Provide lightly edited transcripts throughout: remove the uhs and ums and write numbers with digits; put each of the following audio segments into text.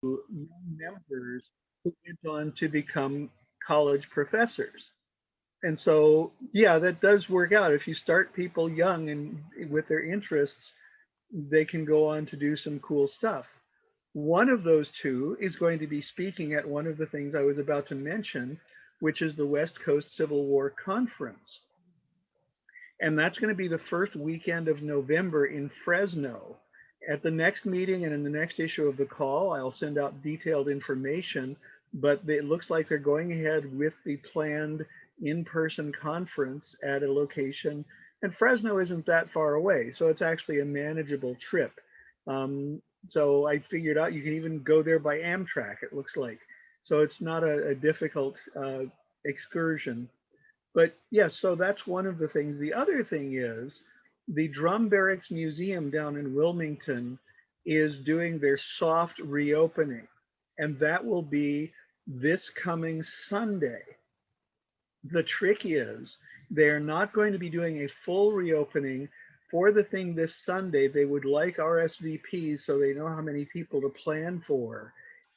young members who went on to become college professors. And so, yeah, that does work out. If you start people young and with their interests, they can go on to do some cool stuff. One of those two is going to be speaking at one of the things I was about to mention, which is the West Coast Civil War Conference. And that's going to be the first weekend of November in Fresno. At the next meeting and in the next issue of the call, I'll send out detailed information, but it looks like they're going ahead with the planned in-person conference at a location. And Fresno isn't that far away, so it's actually a manageable trip. So I figured out you can even go there by Amtrak, it looks like. So it's not a difficult excursion. But yes, so that's one of the things. The other thing is the Drum Barracks Museum down in Wilmington is doing their soft reopening, and that will be this coming Sunday. The trick is they're not going to be doing a full reopening for the thing this Sunday. They would like RSVPs so they know how many people to plan for.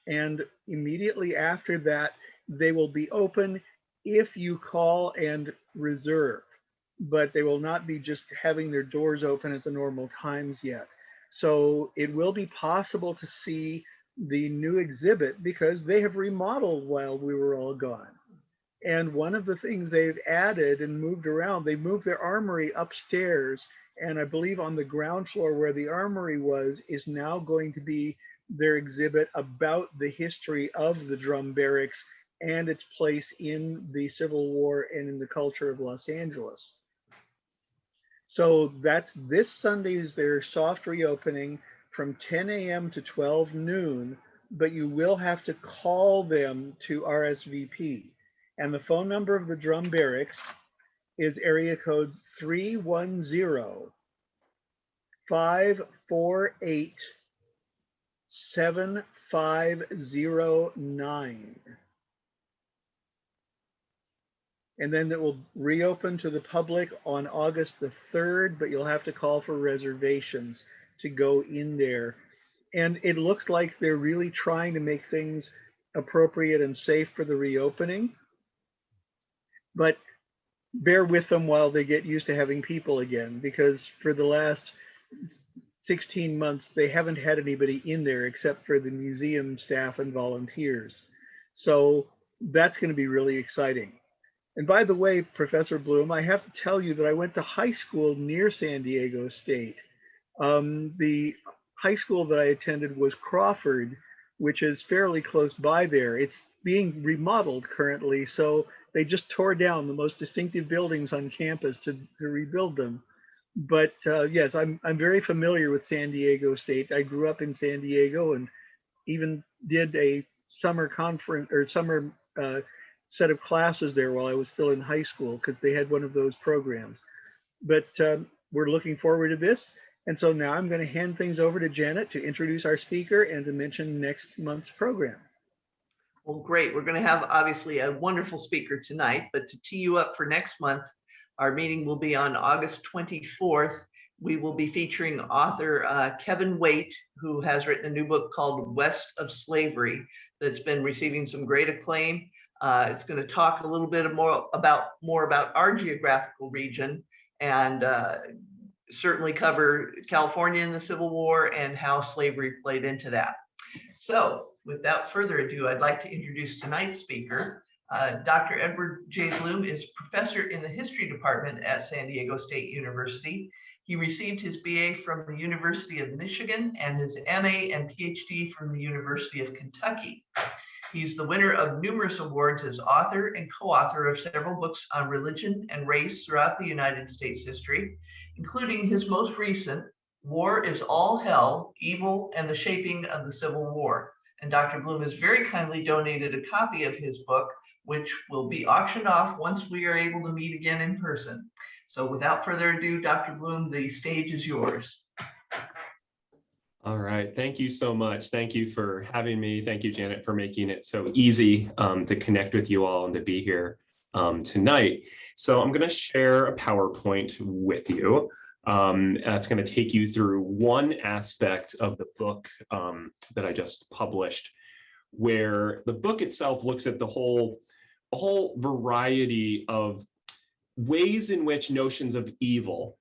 And immediately after that, they will be open if you call and reserve, but they will not be just having their doors open at the normal times yet. So it will be possible to see the new exhibit because they have remodeled while we were all gone. And one of the things they've added and moved around, they moved their armory upstairs. And I believe on the ground floor where the armory was is now going to be their exhibit about the history of the drum barracks and its place in the Civil War and in the culture of Los Angeles. So that's this Sunday is their soft reopening from 10 a.m. to 12 noon, but you will have to call them to RSVP. And the phone number of the drum barracks is area code 310 548 7509. And then it will reopen to the public on August the 3rd, but you'll have to call for reservations to go in there. And it looks like they're really trying to make things appropriate and safe for the reopening. But bear with them while they get used to having people again, because for the last 16 months, they haven't had anybody in there except for the museum staff and volunteers. So that's going to be really exciting. And by the way, Professor Blum, I have to tell you that I went to high school near San Diego State. The high school that I attended was Crawford, which is fairly close by there. It's being remodeled currently, so they just tore down the most distinctive buildings on campus to rebuild them. But yes, I'm very familiar with San Diego State. I grew up in San Diego and even did a summer conference or summer set of classes there while I was still in high school because they had one of those programs. But we're looking forward to this. And so now I'm going to hand things over to Janet to introduce our speaker and to mention next month's program. Well, great. We're going to have obviously a wonderful speaker tonight, but to tee you up for next month, our meeting will be on August 24th. We will be featuring author Kevin Waite, who has written a new book called West of Slavery that's been receiving some great acclaim. It's going to talk a little bit more about our geographical region and certainly cover California in the Civil War and how slavery played into that. So without further ado, I'd like to introduce tonight's speaker. Dr. Edward J. Blum is professor in the history department at San Diego State University. He received his BA from the University of Michigan and his MA and PhD from the University of Kentucky. He's the winner of numerous awards as author and co-author of several books on religion and race throughout the United States history, including his most recent, War is All Hell, Evil, and the Shaping of the Civil War. And Dr. Blum has very kindly donated a copy of his book, which will be auctioned off once we are able to meet again in person. So without further ado, Dr. Blum, the stage is yours. All right, thank you so much. Thank you for having me. Thank you, Janet, for making it so easy to connect with you all and to be here tonight. So I'm going to share a PowerPoint with you. That's going to take you through one aspect of the book that I just published, where the book itself looks at a whole variety of ways in which notions of evil,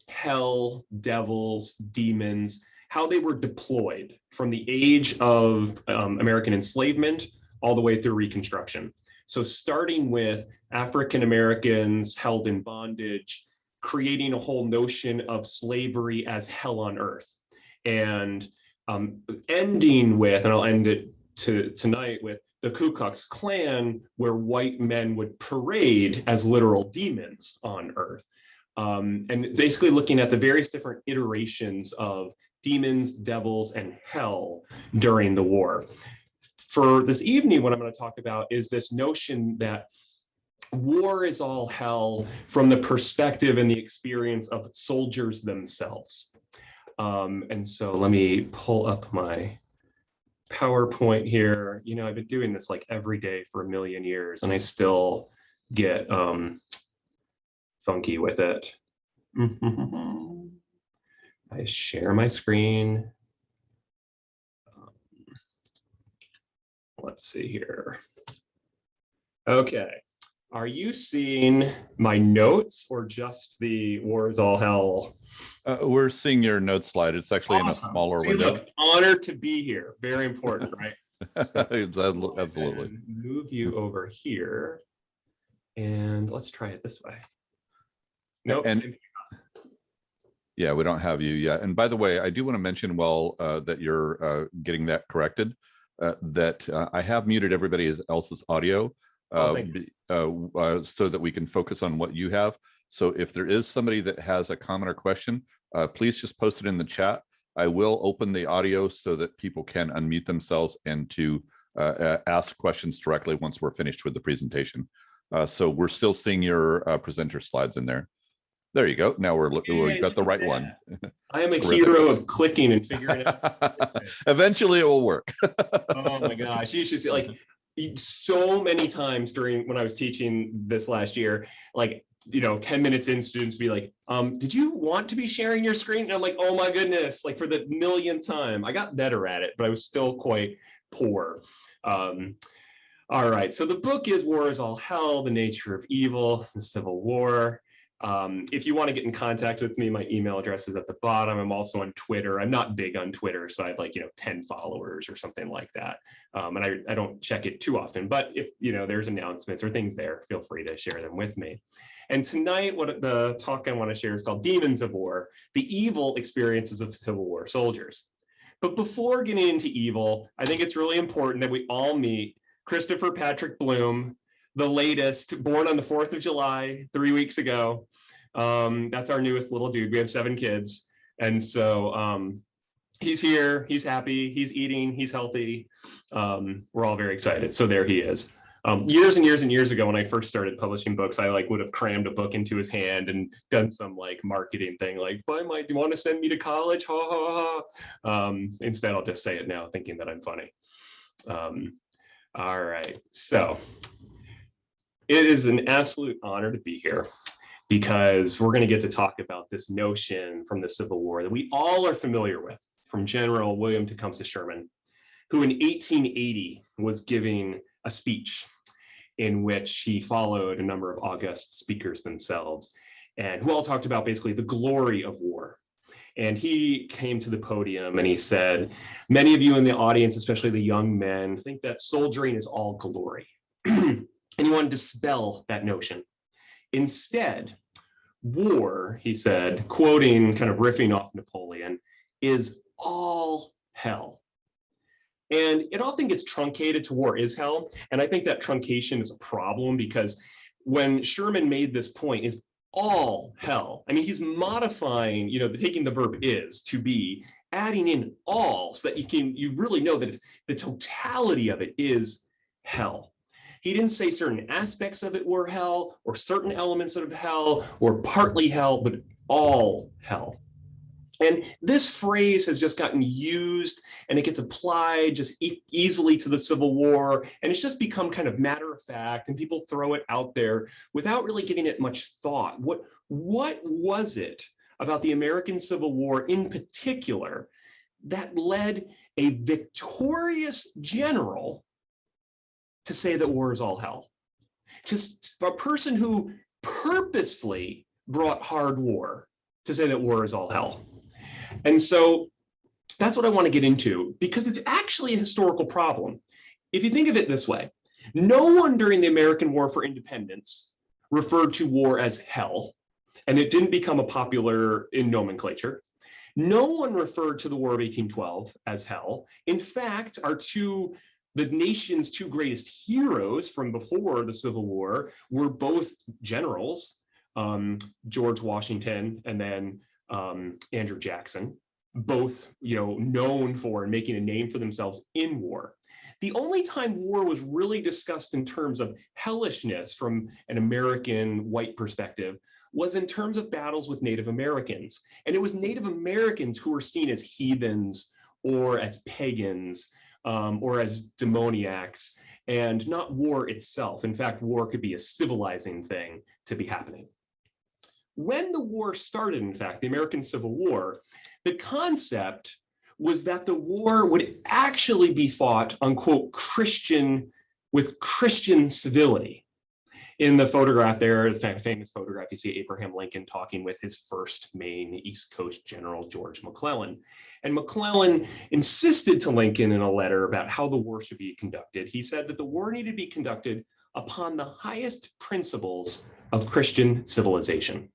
hell, devils, demons, how they were deployed from the age of American enslavement all the way through Reconstruction. So starting with African Americans held in bondage, creating a whole notion of slavery as hell on earth, and ending with, and I'll end it tonight with, the Ku Klux Klan, where white men would parade as literal demons on earth. And basically looking at the various different iterations of demons, devils, and hell during the war. For this evening, what I'm going to talk about is this notion that war is all hell from the perspective and the experience of soldiers themselves. And so let me pull up my PowerPoint here. You know, I've been doing this like every day for a million years, and I still get funky with it. I share my screen. Let's see here. Okay, are you seeing my notes or just the war is all hell? We're seeing your note slide. It's actually awesome. In a smaller window. Look, honored to be here. Very important, right? Absolutely. Move you over here, and let's try it this way. Nope. Yeah, we don't have you yet. And by the way, I do want to mention while that you're getting that corrected, that I have muted everybody else's audio so that we can focus on what you have. So if there is somebody that has a comment or question, please just post it in the chat. I will open the audio so that people can unmute themselves and to ask questions directly once we're finished with the presentation. So we're still seeing your presenter slides in there. There you go. Now we've got the right one. I am a hero of clicking and figuring it out. Eventually it will work. Oh my gosh. You should see, like, so many times when I was teaching this last year, like, you know, 10 minutes in, students be like, did you want to be sharing your screen? And I'm like, oh my goodness, like for the millionth time. I got better at it, but I was still quite poor. All right, so the book is War is All Hell, The Nature of Evil, the Civil War. If you want to get in contact with me, my email address is at the bottom. I'm also on Twitter. I'm not big on Twitter, so I have like, 10 followers or something like that. And I don't check it too often, but if, there's announcements or things there, feel free to share them with me. And tonight, what the talk I want to share is called Demons of War, the Evil Experiences of Civil War Soldiers. But before getting into evil, I think it's really important that we all meet Christopher Patrick Blum, the latest, born on the 4th of July, 3 weeks ago. That's our newest little dude. We have 7 kids. And so he's here, he's happy, he's eating, he's healthy. We're all very excited. So there he is. Years and years and years ago, when I first started publishing books, I would have crammed a book into his hand and done some marketing thing like, "Bye, Mike, do you want to send me to college? Ha ha ha." Instead, I'll just say it now, thinking that I'm funny. All right, so it is an absolute honor to be here because we're going to get to talk about this notion from the Civil War that we all are familiar with, from General William Tecumseh Sherman, who in 1880 was giving a speech in which he followed a number of august speakers themselves, and who all talked about basically the glory of war. And he came to the podium and he said, "Many of you in the audience, especially the young men, think that soldiering is all glory." And he wanted to dispel that notion. Instead, war, he said, quoting, kind of riffing off Napoleon, is all hell. And it often gets truncated to war is hell. And I think that truncation is a problem because when Sherman made this point, is all hell. I mean, he's modifying, taking the verb is to be, adding in all so that you really know that it's the totality of it is hell. He didn't say certain aspects of it were hell or certain elements of hell or partly hell, but all hell. And this phrase has just gotten used and it gets applied just easily to the Civil War. And it's just become kind of matter of fact and people throw it out there without really giving it much thought. What was it about the American Civil War in particular that led a victorious general to say that war is all hell. Just a person who purposefully brought hard war to say that war is all hell. And so that's what I want to get into, because it's actually a historical problem. If you think of it this way, no one during the American War for Independence referred to war as hell, and it didn't become a popular in nomenclature. No one referred to the War of 1812 as hell. In fact, the nation's two greatest heroes from before the Civil War were both generals, George Washington and then Andrew Jackson, both known for and making a name for themselves in war. The only time war was really discussed in terms of hellishness from an American white perspective was in terms of battles with Native Americans. And it was Native Americans who were seen as heathens or as pagans or as demoniacs, and not war itself. In fact, war could be a civilizing thing to be happening. When the war started, in fact, the American Civil War, the concept was that the war would actually be fought, unquote, with Christian civility. In the photograph there, the famous photograph, you see Abraham Lincoln talking with his first Maine East Coast General, George McClellan. And McClellan insisted to Lincoln in a letter about how the war should be conducted. He said that the war needed to be conducted upon the highest principles of Christian civilization.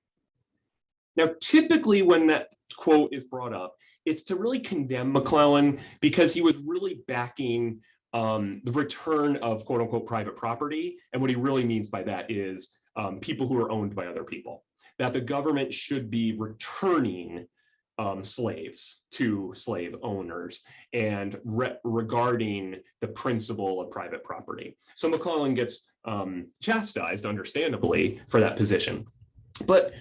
Now, typically when that quote is brought up, it's to really condemn McClellan because he was really backing the return of quote unquote private property. And what he really means by that is people who are owned by other people, that the government should be returning slaves to slave owners and regarding the principle of private property. So McClellan gets chastised, understandably, for that position. But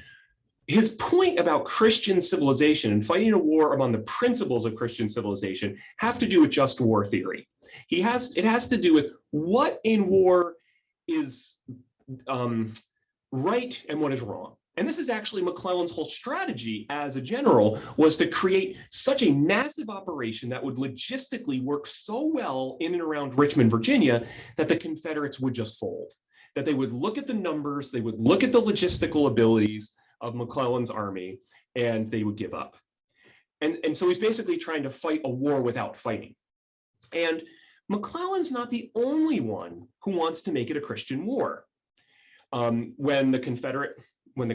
his point about Christian civilization and fighting a war among the principles of Christian civilization have to do with just war theory. It has to do with what in war is right and what is wrong. And this is actually McClellan's whole strategy as a general, was to create such a massive operation that would logistically work so well in and around Richmond, Virginia, that the Confederates would just fold, that they would look at the numbers, they would look at the logistical abilities of McClellan's army, and they would give up. And so he's basically trying to fight a war without fighting. And McClellan's not the only one who wants to make it a Christian war. When the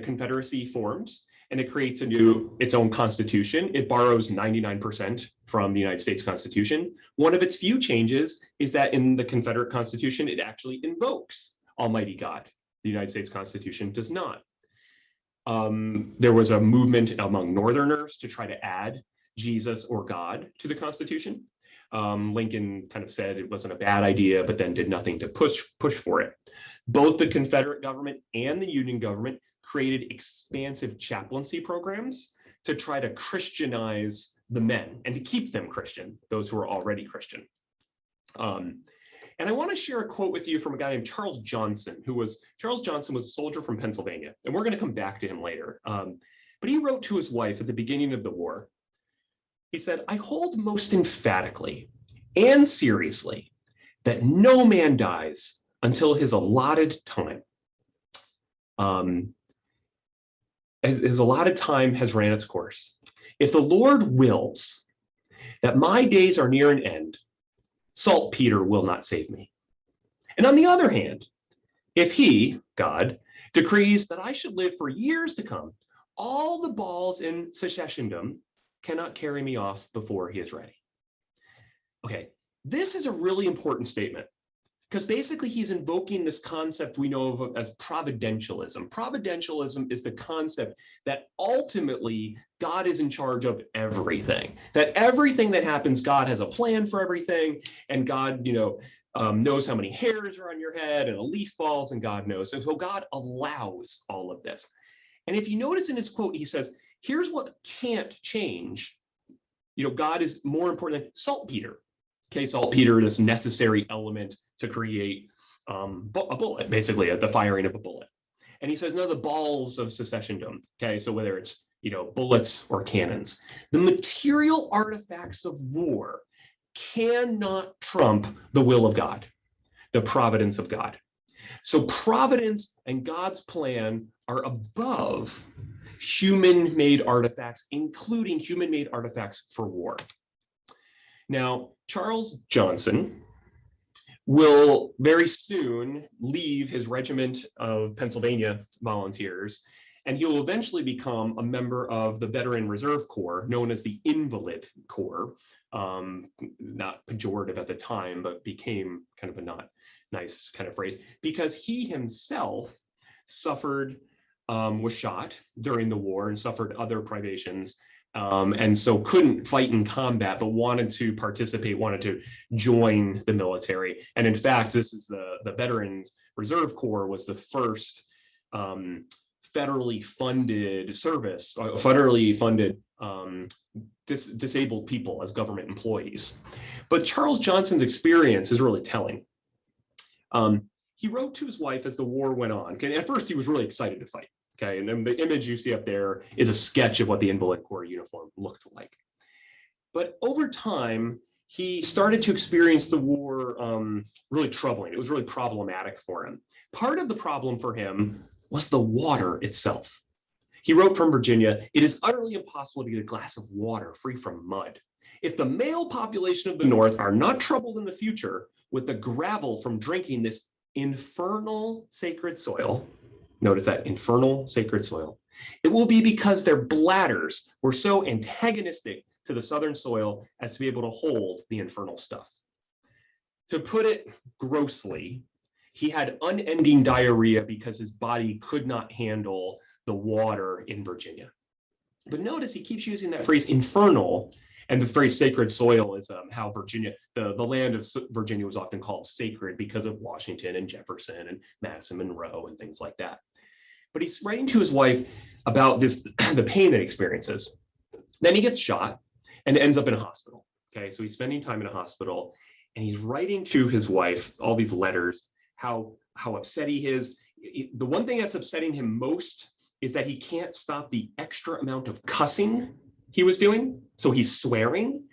Confederacy forms and it creates its own constitution, it borrows 99% from the United States Constitution. One of its few changes is that in the Confederate Constitution, it actually invokes Almighty God. The United States Constitution does not. There was a movement among Northerners to try to add Jesus or God to the Constitution. Lincoln kind of said it wasn't a bad idea, but then did nothing to push for it. Both the Confederate government and the Union government created expansive chaplaincy programs to try to Christianize the men and to keep them Christian, those who were already Christian. And I want to share a quote with you from a guy named Charles Johnson, Charles Johnson was a soldier from Pennsylvania, and we're going to come back to him later. But he wrote to his wife at the beginning of the war. He said, "I hold most emphatically and seriously that no man dies until his allotted time. His allotted time has ran its course. If the Lord wills that my days are near an end, saltpeter will not save me. And on the other hand, if he, God, decrees that I should live for years to come, all the balls in secessiondom cannot carry me off before he is ready." Okay, this is a really important statement because basically he's invoking this concept we know of as providentialism. Providentialism is the concept that ultimately God is in charge of everything, that everything that happens, God has a plan for everything, and God, knows how many hairs are on your head and a leaf falls, and God knows. And so God allows all of this. And if you notice in his quote, he says, here's what can't change. God is more important than saltpeter. Okay, saltpeter, this necessary element to create a bullet, basically, the firing of a bullet. And he says, no, the balls of secessiondom. Okay, so whether it's bullets or cannons. The material artifacts of war cannot trump the will of God, the providence of God. So providence and God's plan are above human-made artifacts, including human-made artifacts for war. Now, Charles Johnson will very soon leave his regiment of Pennsylvania volunteers, and he will eventually become a member of the Veteran Reserve Corps, known as the Invalid Corps, not pejorative at the time, but became kind of a not nice kind of phrase, because he himself suffered, was shot during the war and suffered other privations, and so couldn't fight in combat, but wanted to participate, wanted to join the military. And in fact, this is the Veterans Reserve Corps was the first federally funded service, federally funded disabled people as government employees. But Charles Johnson's experience is really telling. He wrote to his wife as the war went on. Okay, at first he was really excited to fight. Okay, and then the image you see up there is a sketch of what the Invalid Corps uniform looked like. But over time, he started to experience the war really troubling. It was really problematic for him. Part of the problem for him was the water itself. He wrote from Virginia, "It is utterly impossible to get a glass of water free from mud. If the male population of the North are not troubled in the future with the gravel from drinking this infernal sacred soil," notice that, infernal sacred soil, "it will be because their bladders were so antagonistic to the southern soil as to be able to hold the infernal stuff." To put it grossly, he had unending diarrhea because his body could not handle the water in Virginia. But notice he keeps using that phrase infernal, and the phrase sacred soil is how Virginia, the land of Virginia was often called sacred because of Washington and Jefferson and Madison Monroe and things like that. But he's writing to his wife about this, the pain that he experiences. Then he gets shot and ends up in a hospital. Okay, so he's spending time in a hospital, and he's writing to his wife all these letters, how upset he is. The one thing that's upsetting him most is that he can't stop the extra amount of cussing he was doing. So he's swearing.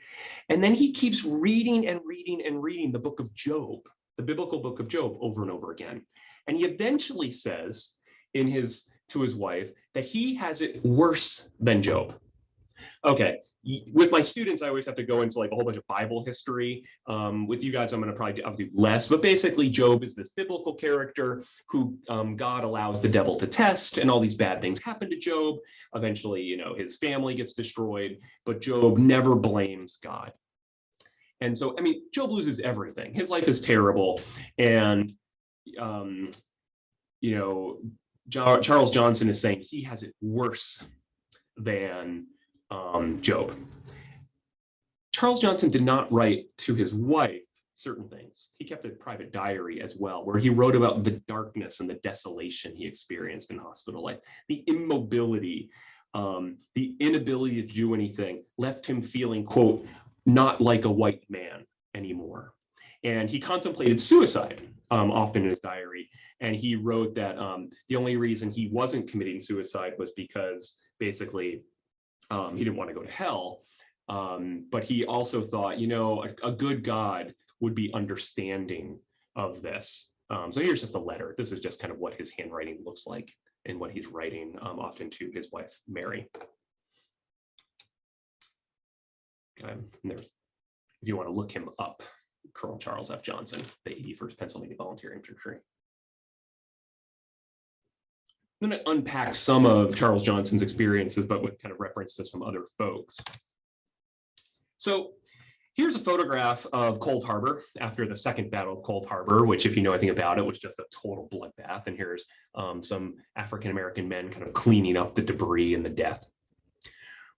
And then he keeps reading and reading and reading the book of Job, the biblical book of Job, over and over again. And he eventually says to his wife that he has it worse than Job. Okay, with my students, I always have to go into like a whole bunch of Bible history. With you guys, I'm going to probably do less, but basically Job is this biblical character who God allows the devil to test, and all these bad things happen to Job. Eventually, his family gets destroyed, but Job never blames God. And so, I mean, Job loses everything. His life is terrible. And, Charles Johnson is saying he has it worse than Job. Charles Johnson did not write to his wife certain things. He kept a private diary as well, where he wrote about the darkness and the desolation he experienced in hospital life, the immobility, the inability to do anything left him feeling, quote, not like a white man anymore. And he contemplated suicide often in his diary. And he wrote that the only reason he wasn't committing suicide was because basically he didn't want to go to hell. But he also thought, a good God would be understanding of this. So here's just a letter. This is just kind of what his handwriting looks like and what he's writing often to his wife, Mary. And there's, if you want to look him up, Colonel Charles F. Johnson, the 81st Pennsylvania Volunteer Infantry. I'm going to unpack some of Charles Johnson's experiences, but with kind of reference to some other folks. So here's a photograph of Cold Harbor after the Second Battle of Cold Harbor, which, if you know anything about it, was just a total bloodbath. And here's some African-American men kind of cleaning up the debris and the death.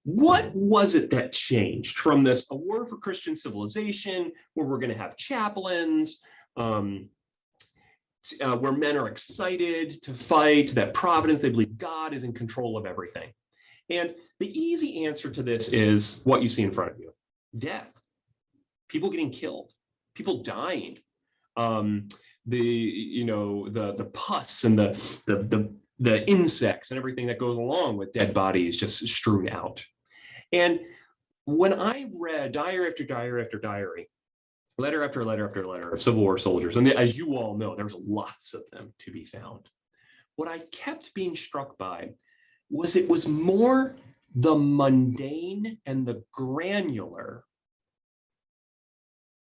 What was it that changed from this a war for Christian civilization, where we're going to have chaplains, where men are excited to fight, that providence, they believe God is in control of everything? And the easy answer to this is what you see in front of you: death, people getting killed, people dying, the pus and the the insects and everything that goes along with dead bodies just strewn out. And when I read diary after diary after diary, letter after letter after letter of Civil War soldiers, and as you all know, there's lots of them to be found. What I kept being struck by was it was more the mundane and the granular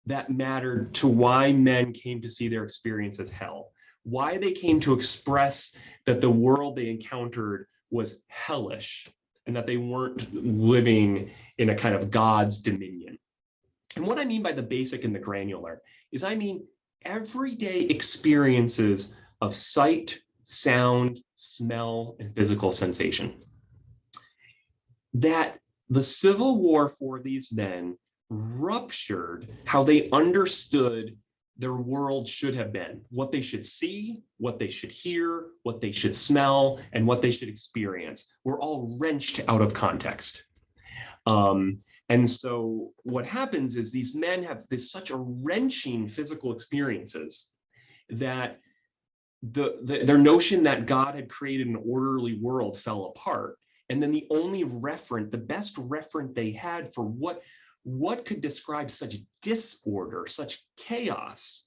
that mattered to why men came to see their experience as hell, why they came to express that the world they encountered was hellish and that they weren't living in a kind of God's dominion. And what I mean by the basic and the granular is I mean everyday experiences of sight, sound, smell, and physical sensation. That the Civil War for these men ruptured how they understood their world should have been, what they should see, what they should hear, what they should smell, and what they should experience were all wrenched out of context. And so what happens is these men have such a wrenching physical experiences that their notion that God had created an orderly world fell apart. And then the only referent, the best referent they had for what could describe such disorder, such chaos,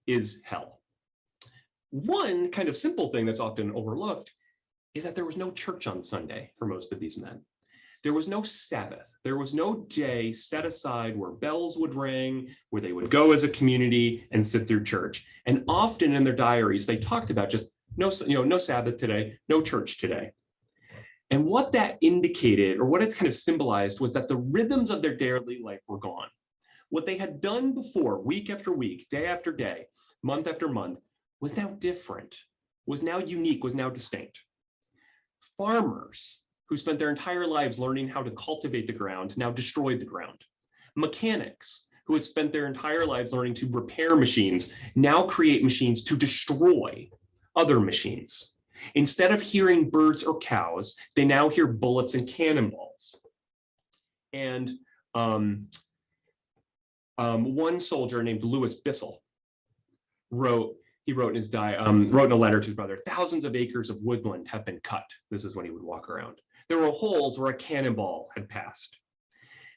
is hell. One kind of simple thing that's often overlooked is that there was no church on Sunday for most of these men. There was no Sabbath. There was no day set aside where bells would ring, where they would go as a community and sit through church. And often in their diaries, they talked about just no Sabbath today, no church today. And what that indicated, or what it's kind of symbolized, was that the rhythms of their daily life were gone. What they had done before, week after week, day after day, month after month, was now different, was now unique, was now distinct. Farmers who spent their entire lives learning how to cultivate the ground now destroyed the ground. Mechanics who had spent their entire lives learning to repair machines now create machines to destroy other machines. Instead of hearing birds or cows, they now hear bullets and cannonballs. And one soldier named Louis Bissell wrote in a letter to his brother, "Thousands of acres of woodland have been cut." This is when he would walk around. There were holes where a cannonball had passed.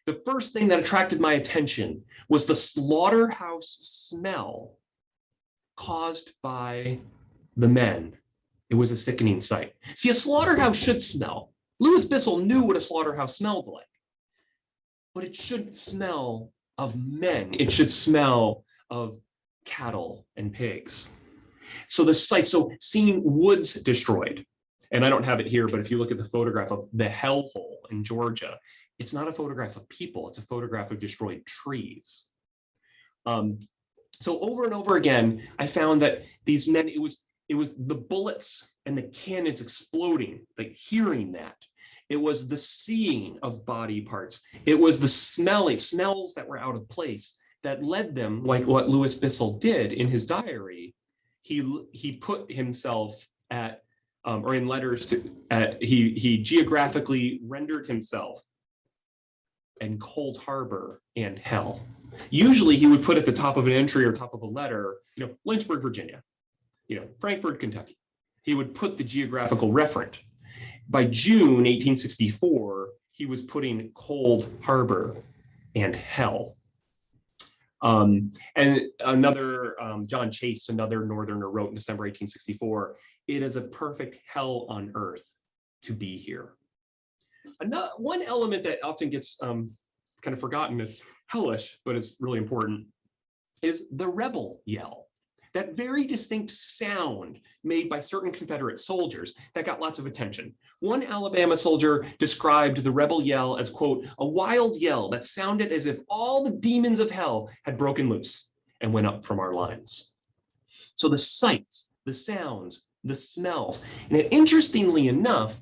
The first thing that attracted my attention was the slaughterhouse smell caused by the men. It was a sickening sight. See, a slaughterhouse should smell. Louis Bissell knew what a slaughterhouse smelled like, but it shouldn't smell of men. It should smell of cattle and pigs. So the sight, so seeing woods destroyed, and I don't have it here, but if you look at the photograph of the hellhole in Georgia, it's not a photograph of people, it's a photograph of destroyed trees. So over and over again, I found that these men, it was the bullets and the cannons exploding, like hearing that. It was the seeing of body parts. It was the smells that were out of place that led them, like what Louis Bissell did in his diary. He put himself at, or in letters to, he geographically rendered himself in Cold Harbor and hell. Usually he would put at the top of an entry or top of a letter, Lynchburg, Virginia, Frankfort, Kentucky. He would put the geographical referent. By June 1864, he was putting Cold Harbor and hell. And another, John Chase, another Northerner, wrote in December 1864, "It is a perfect hell on earth to be here." One element that often gets kind of forgotten is hellish, but it's really important, is the rebel yell. That very distinct sound made by certain Confederate soldiers that got lots of attention. One Alabama soldier described the rebel yell as, quote, "a wild yell that sounded as if all the demons of hell had broken loose and went up from our lines." So the sights, the sounds, the smells, and interestingly enough,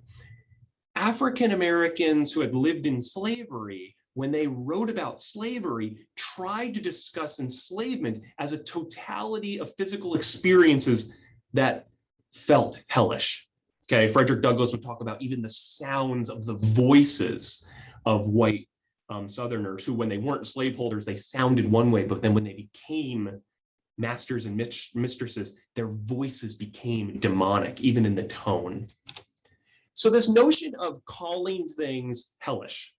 African Americans who had lived in slavery, when they wrote about slavery, tried to discuss enslavement as a totality of physical experiences that felt hellish. Okay, Frederick Douglass would talk about even the sounds of the voices of white Southerners who, when they weren't slaveholders, they sounded one way, but then when they became masters and mistresses, their voices became demonic, even in the tone. So this notion of calling things hellish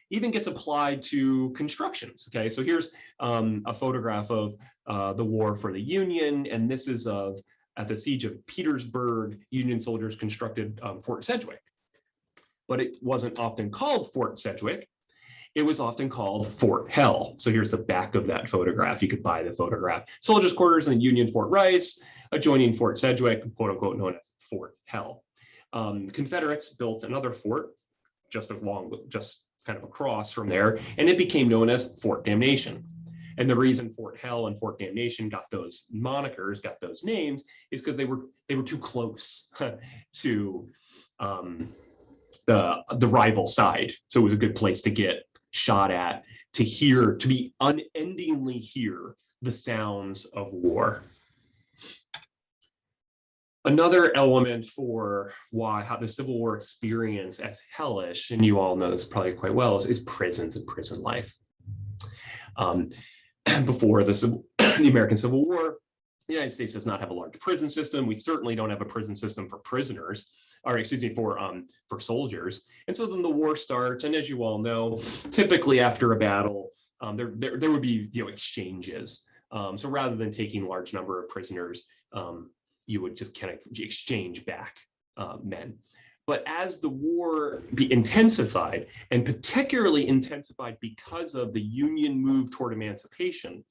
even gets applied to constructions. Okay, so here's a photograph of the war for the Union, and this is of at the siege of Petersburg, Union soldiers constructed Fort Sedgwick. But it wasn't often called Fort Sedgwick. It was often called Fort Hell. So here's the back of that photograph. You could buy the photograph. Soldiers' quarters in the Union Fort Rice, adjoining Fort Sedgwick, quote unquote, known as Fort Hell. Confederates built another fort just kind of across from there, and it became known as Fort Damnation. And the reason Fort Hell and Fort Damnation got those monikers, got those names, is because they were too close to the rival side. So it was a good place to get shot at, to be unendingly hear the sounds of war. Another element for how the Civil War experience as hellish, and you all know this probably quite well, is prisons and prison life. Before the American Civil War, the United States does not have a large prison system. We certainly don't have a prison system for prisoners, or excuse me, for soldiers. And so then the war starts, and as you all know, typically after a battle, there would be exchanges. So rather than taking a large number of prisoners, you would just kind of exchange back men. But as the war intensified, and particularly intensified because of the Union move toward emancipation,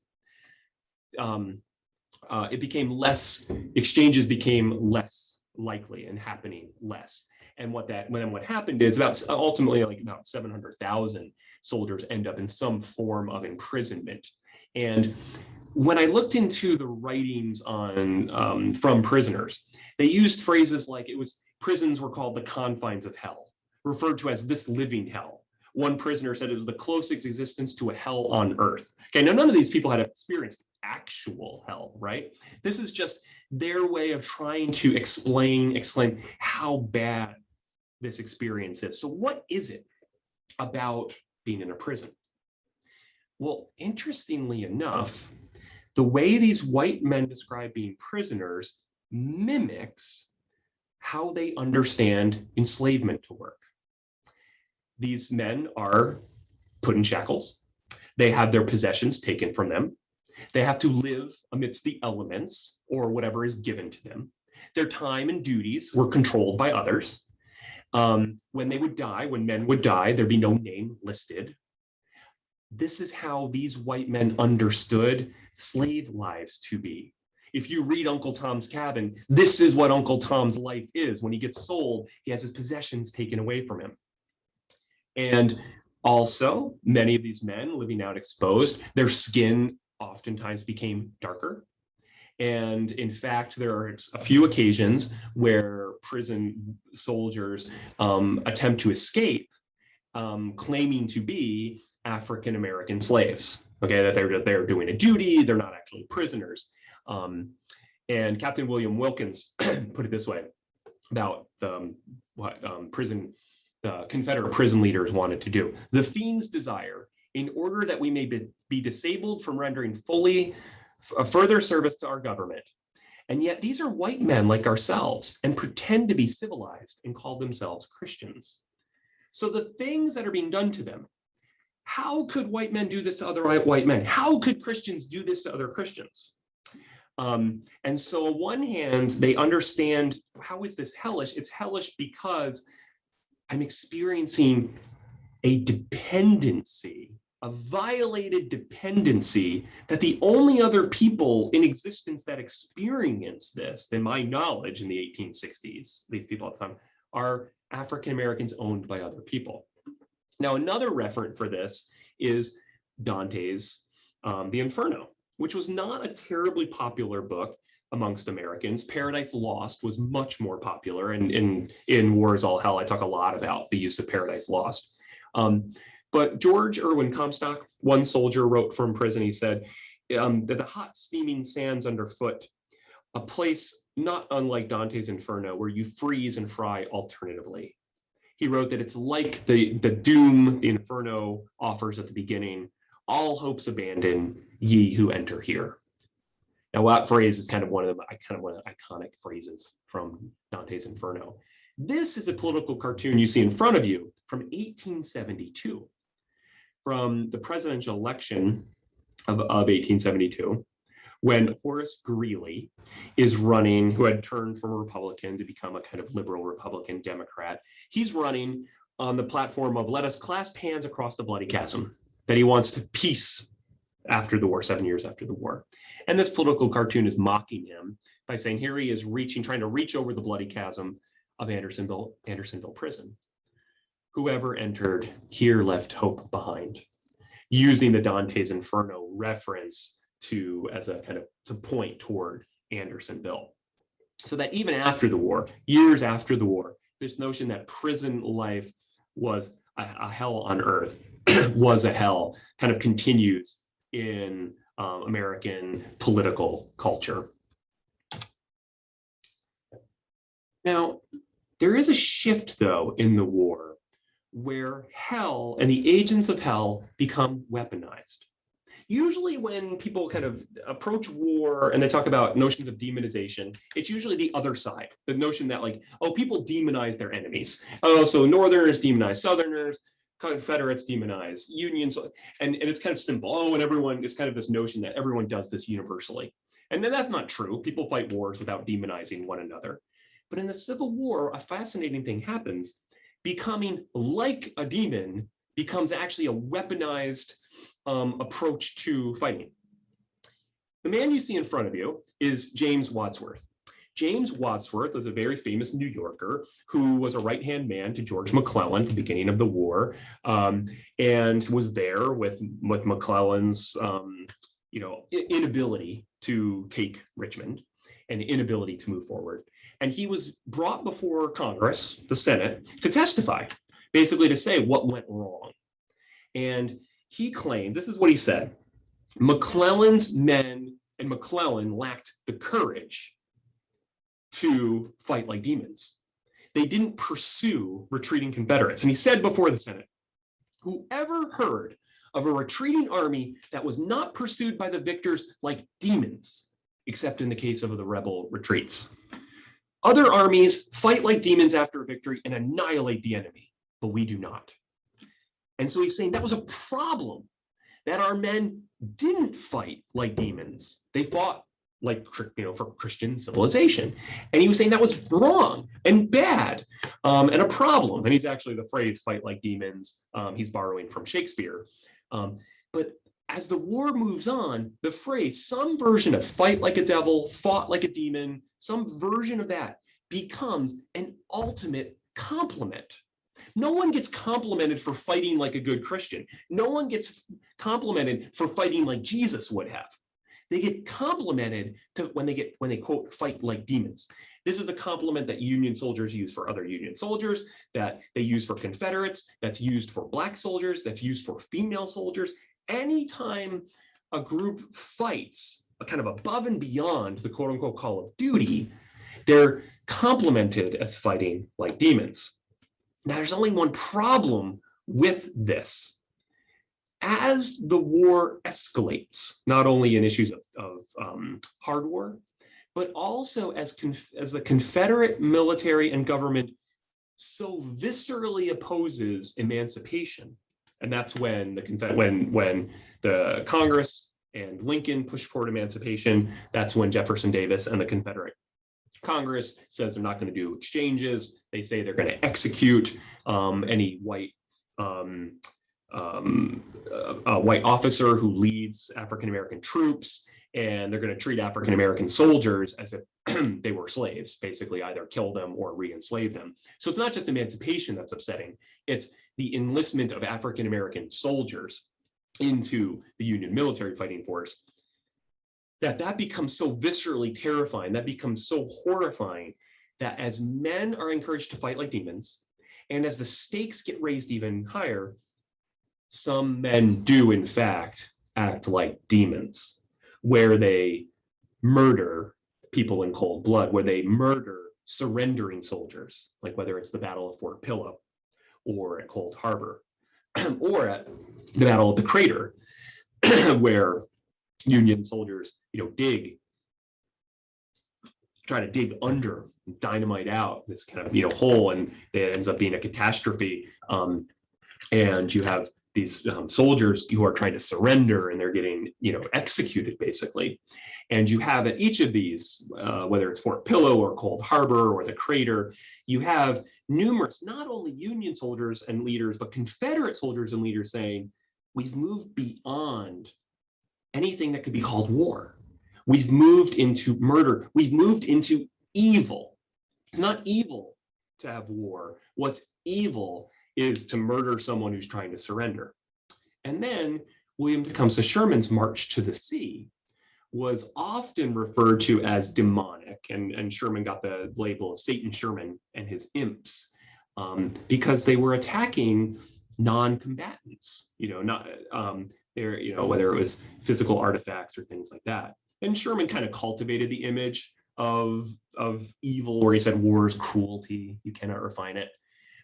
exchanges became less likely and happening less. And what happened is ultimately about 700,000 soldiers end up in some form of imprisonment. And when I looked into the writings on from prisoners, they used phrases like prisons were called the confines of hell, referred to as this living hell. One prisoner said it was the closest existence to a hell on earth. Okay, now none of these people had experienced actual hell, right? This is just their way of trying to explain how bad this experience is. So what is it about being in a prison? Well, interestingly enough, the way these white men describe being prisoners mimics how they understand enslavement to work. These men are put in shackles. They have their possessions taken from them. They have to live amidst the elements or whatever is given to them. Their time and duties were controlled by others. When men would die, there'd be no name listed. This is how these white men understood slave lives to be. If you read Uncle Tom's Cabin, this is what Uncle Tom's life is. When he gets sold, he has his possessions taken away from him. And also, many of these men living out exposed, their skin oftentimes became darker. And in fact, there are a few occasions where prison soldiers attempt to escape, claiming to be African American slaves. Okay, that they're doing a duty, they're not actually prisoners. And Captain William Wilkins put it this way about what Confederate prison leaders wanted to do. The fiends desire, in order that we may be disabled from rendering fully further service to our government. And yet these are white men like ourselves and pretend to be civilized and call themselves Christians. So the things that are being done to them, how could white men do this to other white men? How could Christians do this to other Christians? And so on one hand, they understand, how is this hellish? It's hellish because I'm experiencing a dependency, a violated dependency, that the only other people in existence that experience this, in my knowledge in the 1860s, these people at the time, are African Americans owned by other people. Now, another referent for this is Dante's The Inferno, which was not a terribly popular book amongst Americans. Paradise Lost was much more popular, and in War is All Hell, I talk a lot about the use of Paradise Lost. But George Irwin Comstock, one soldier, wrote from prison, he said, that the hot steaming sands underfoot, a place not unlike Dante's Inferno, where you freeze and fry alternatively. He wrote that it's like the doom the Inferno offers at the beginning, all hopes abandon, ye who enter here. Now, that phrase is kind of one of the iconic phrases from Dante's Inferno. This is a political cartoon you see in front of you from 1872, from the presidential election of 1872, when Horace Greeley is running, who had turned from a Republican to become a kind of liberal Republican Democrat. He's running on the platform of let us clasp hands across the bloody chasm, that he wants to peace after the war, 7 years after the war. And this political cartoon is mocking him by saying, here he is trying to reach over the bloody chasm of Andersonville prison. Whoever entered here left hope behind, using the Dante's Inferno reference as a kind of to point toward Andersonville. So that even after the war, years after the war, this notion that prison life was a hell on earth was a hell kind of continues in American political culture. Now, there is a shift, though, in the war where hell and the agents of hell become weaponized. Usually when people kind of approach war and they talk about notions of demonization, it's usually the other side, the notion that like, oh, people demonize their enemies. Oh, so Northerners demonize Southerners, Confederates demonize Unions. And it's kind of simple. Oh, and everyone, it's kind of this notion that everyone does this universally. And then that's not true. People fight wars without demonizing one another. But in the Civil War, a fascinating thing happens. Becoming like a demon becomes actually a weaponized approach to fighting. The man you see in front of you is James Wadsworth. James Wadsworth was a very famous New Yorker who was a right-hand man to George McClellan at the beginning of the war, and was there with McClellan's inability to take Richmond and inability to move forward. And he was brought before Congress, the Senate, to testify, basically to say what went wrong. And he claimed, this is what he said, McClellan's men and McClellan lacked the courage to fight like demons. They didn't pursue retreating Confederates. And he said before the Senate, whoever heard of a retreating army that was not pursued by the victors like demons, except in the case of the rebel retreats? Other armies fight like demons after a victory and annihilate the enemy, but we do not. And so he's saying that was a problem, that our men didn't fight like demons. They fought like, for Christian civilization. And he was saying that was wrong and bad and a problem. And he's actually, the phrase fight like demons, he's borrowing from Shakespeare. But as the war moves on, the phrase, some version of fight like a devil, fought like a demon, some version of that becomes an ultimate compliment. No one gets complimented for fighting like a good Christian. No one gets complimented for fighting like Jesus would have. They get complimented when they quote fight like demons. This is a compliment that Union soldiers use for other Union soldiers, that they use for Confederates, that's used for Black soldiers, that's used for female soldiers. Anytime a group fights kind of above and beyond the quote unquote call of duty, they're complimented as fighting like demons. Now, there's only one problem with this. As the war escalates, not only in issues of hard war, but also as the Confederate military and government so viscerally opposes emancipation, and that's when the Congress and Lincoln pushed toward emancipation. That's when Jefferson Davis and the Confederate Congress says they're not going to do exchanges. They say they're going to execute any white officer who leads African-American troops, and they're going to treat African-American soldiers as if they were slaves, basically either kill them or re-enslave them. So it's not just emancipation that's upsetting, it's the enlistment of African-American soldiers into the Union military fighting force, that becomes so viscerally terrifying, that becomes so horrifying, that as men are encouraged to fight like demons, and as the stakes get raised even higher, some men do in fact act like demons, where they murder people in cold blood, where they murder surrendering soldiers, like whether it's the Battle of Fort Pillow or at Cold Harbor or at the Battle of the Crater, where Union soldiers dig try to dig under, dynamite out this kind of hole, and it ends up being a catastrophe. And you have these soldiers who are trying to surrender, and they're getting executed basically. And you have at each of these, whether it's Fort Pillow or Cold Harbor or the Crater, you have numerous, not only Union soldiers and leaders, but Confederate soldiers and leaders saying, we've moved beyond anything that could be called war. We've moved into murder. We've moved into evil. It's not evil to have war. What's evil is to murder someone who's trying to surrender. And then William Tecumseh Sherman's March to the Sea was often referred to as demonic, and Sherman got the label of Satan Sherman and his imps, because they were attacking non-combatants, whether it was physical artifacts or things like that. And Sherman kind of cultivated the image of evil, where he said war is cruelty, you cannot refine it.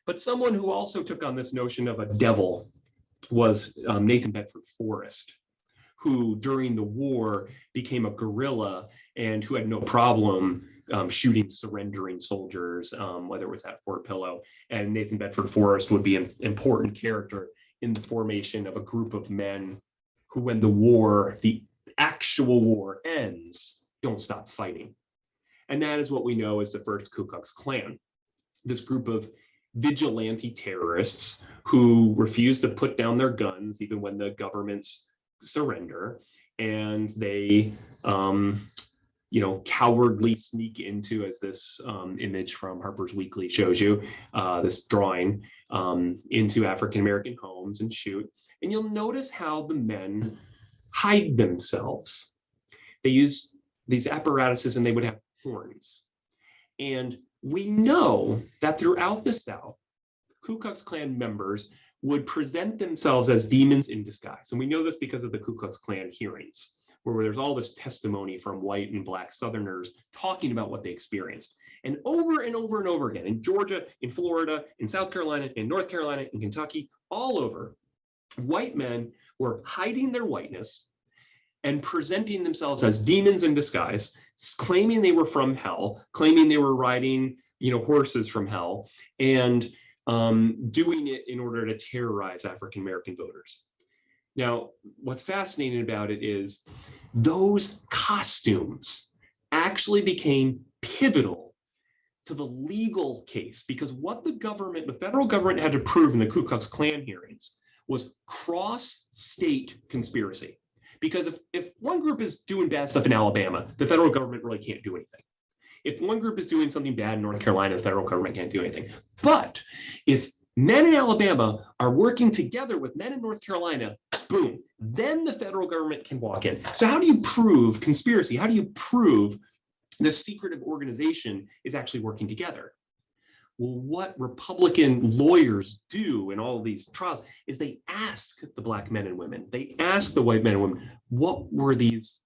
But someone who also took on this notion of a devil was Nathan Bedford Forrest, who during the war became a guerrilla and who had no problem shooting surrendering soldiers, whether it was at Fort Pillow. And Nathan Bedford Forrest would be an important character in the formation of a group of men who, when the actual war ends, don't stop fighting. And that is what we know as the first Ku Klux Klan. This group of vigilante terrorists who refuse to put down their guns even when the governments surrender, and they cowardly sneak into, as this image from Harper's Weekly shows you, this drawing, into African American homes and shoot. And you'll notice how the men hide themselves. They use these apparatuses, and they would have horns. And we know that throughout the South, Ku Klux Klan members would present themselves as demons in disguise. And we know this because of the Ku Klux Klan hearings, where there's all this testimony from white and black Southerners talking about what they experienced. And over and over and over again, in Georgia, in Florida, in South Carolina, in North Carolina, in Kentucky, all over, white men were hiding their whiteness and presenting themselves as demons in disguise, claiming they were from hell, claiming they were riding, horses from hell, and doing it in order to terrorize African American voters. Now, what's fascinating about it is those costumes actually became pivotal to the legal case, because what the federal government had to prove in the Ku Klux Klan hearings was cross-state conspiracy. Because if one group is doing bad stuff in Alabama, the federal government really can't do anything. If one group is doing something bad in North Carolina, the federal government can't do anything. But if men in Alabama are working together with men in North Carolina, boom, then the federal government can walk in. So how do you prove conspiracy? How do you prove this secretive organization is actually working together? Well, what Republican lawyers do in all of these trials is they ask the black men and women, they ask the white men and women, what were these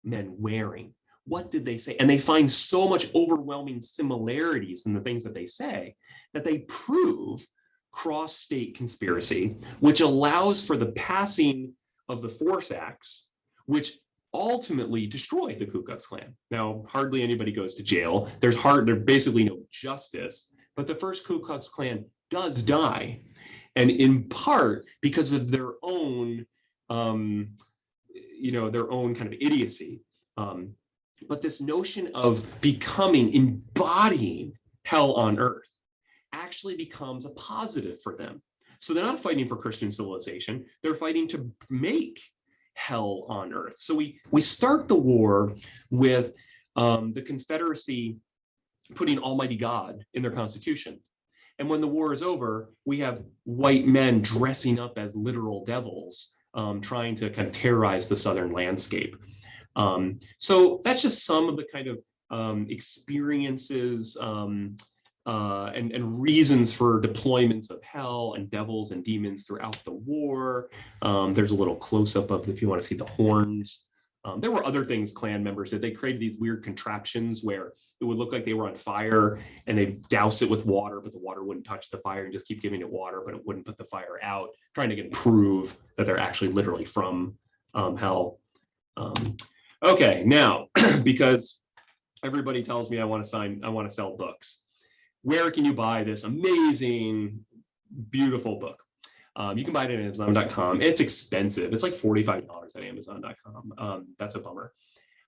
men wearing? What did they say? And they find so much overwhelming similarities in the things that they say that they prove cross-state conspiracy, which allows for the passing of the Force Acts, which ultimately destroyed the Ku Klux Klan. Now, hardly anybody goes to jail. There's basically no justice, but the first Ku Klux Klan does die, and in part because of their own, their own kind of idiocy. But this notion of embodying hell on earth actually becomes a positive for them. So they're not fighting for Christian civilization, they're fighting to make hell on earth. So we start the war with the Confederacy putting Almighty God in their Constitution. And when the war is over, we have white men dressing up as literal devils, trying to kind of terrorize the Southern landscape. So that's just some of the kind of experiences and reasons for deployments of hell and devils and demons throughout the war. There's a little close-up of, if you want to see the horns. There were other things Klan members did. They created these weird contraptions where it would look like they were on fire, and they'd douse it with water, but the water wouldn't touch the fire, and just keep giving it water, but it wouldn't put the fire out, trying to prove that they're actually literally from hell. Okay, now, because everybody tells me I want to sell books. Where can you buy this amazing, beautiful book? You can buy it at Amazon.com. It's expensive. It's like $45 at Amazon.com. That's a bummer.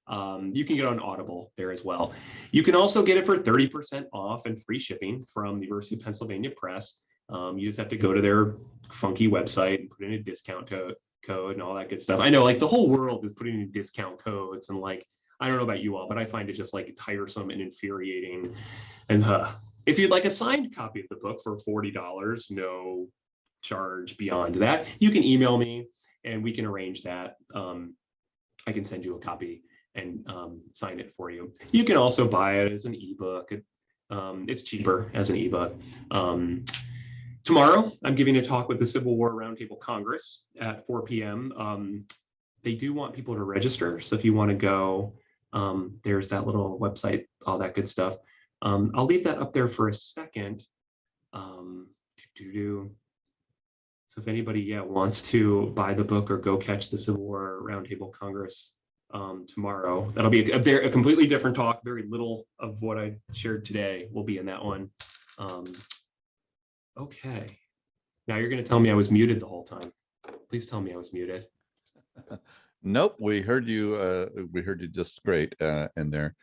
You can get it on Audible there as well. You can also get it for 30% off and free shipping from the University of Pennsylvania Press. You just have to go to their funky website and put in a discount code and all that good stuff. I know, like, the whole world is putting in discount codes, and like, I don't know about you all, but I find it just like tiresome and infuriating. And if you'd like a signed copy of the book for $40, no charge beyond that, you can email me and we can arrange that. I can send you a copy and sign it for you. You can also buy it as an ebook. It's cheaper as an ebook. Tomorrow, I'm giving a talk with the Civil War Roundtable Congress at 4 p.m. They do want people to register. So if you want to go, there's that little website, all that good stuff. I'll leave that up there for a second. So if anybody wants to buy the book or go catch the Civil War Roundtable Congress tomorrow, that'll be a completely different talk. Very little of what I shared today will be in that one. Okay, now you're going to tell me I was muted the whole time. Please tell me I was muted. Nope, we heard you. We heard you just great in there.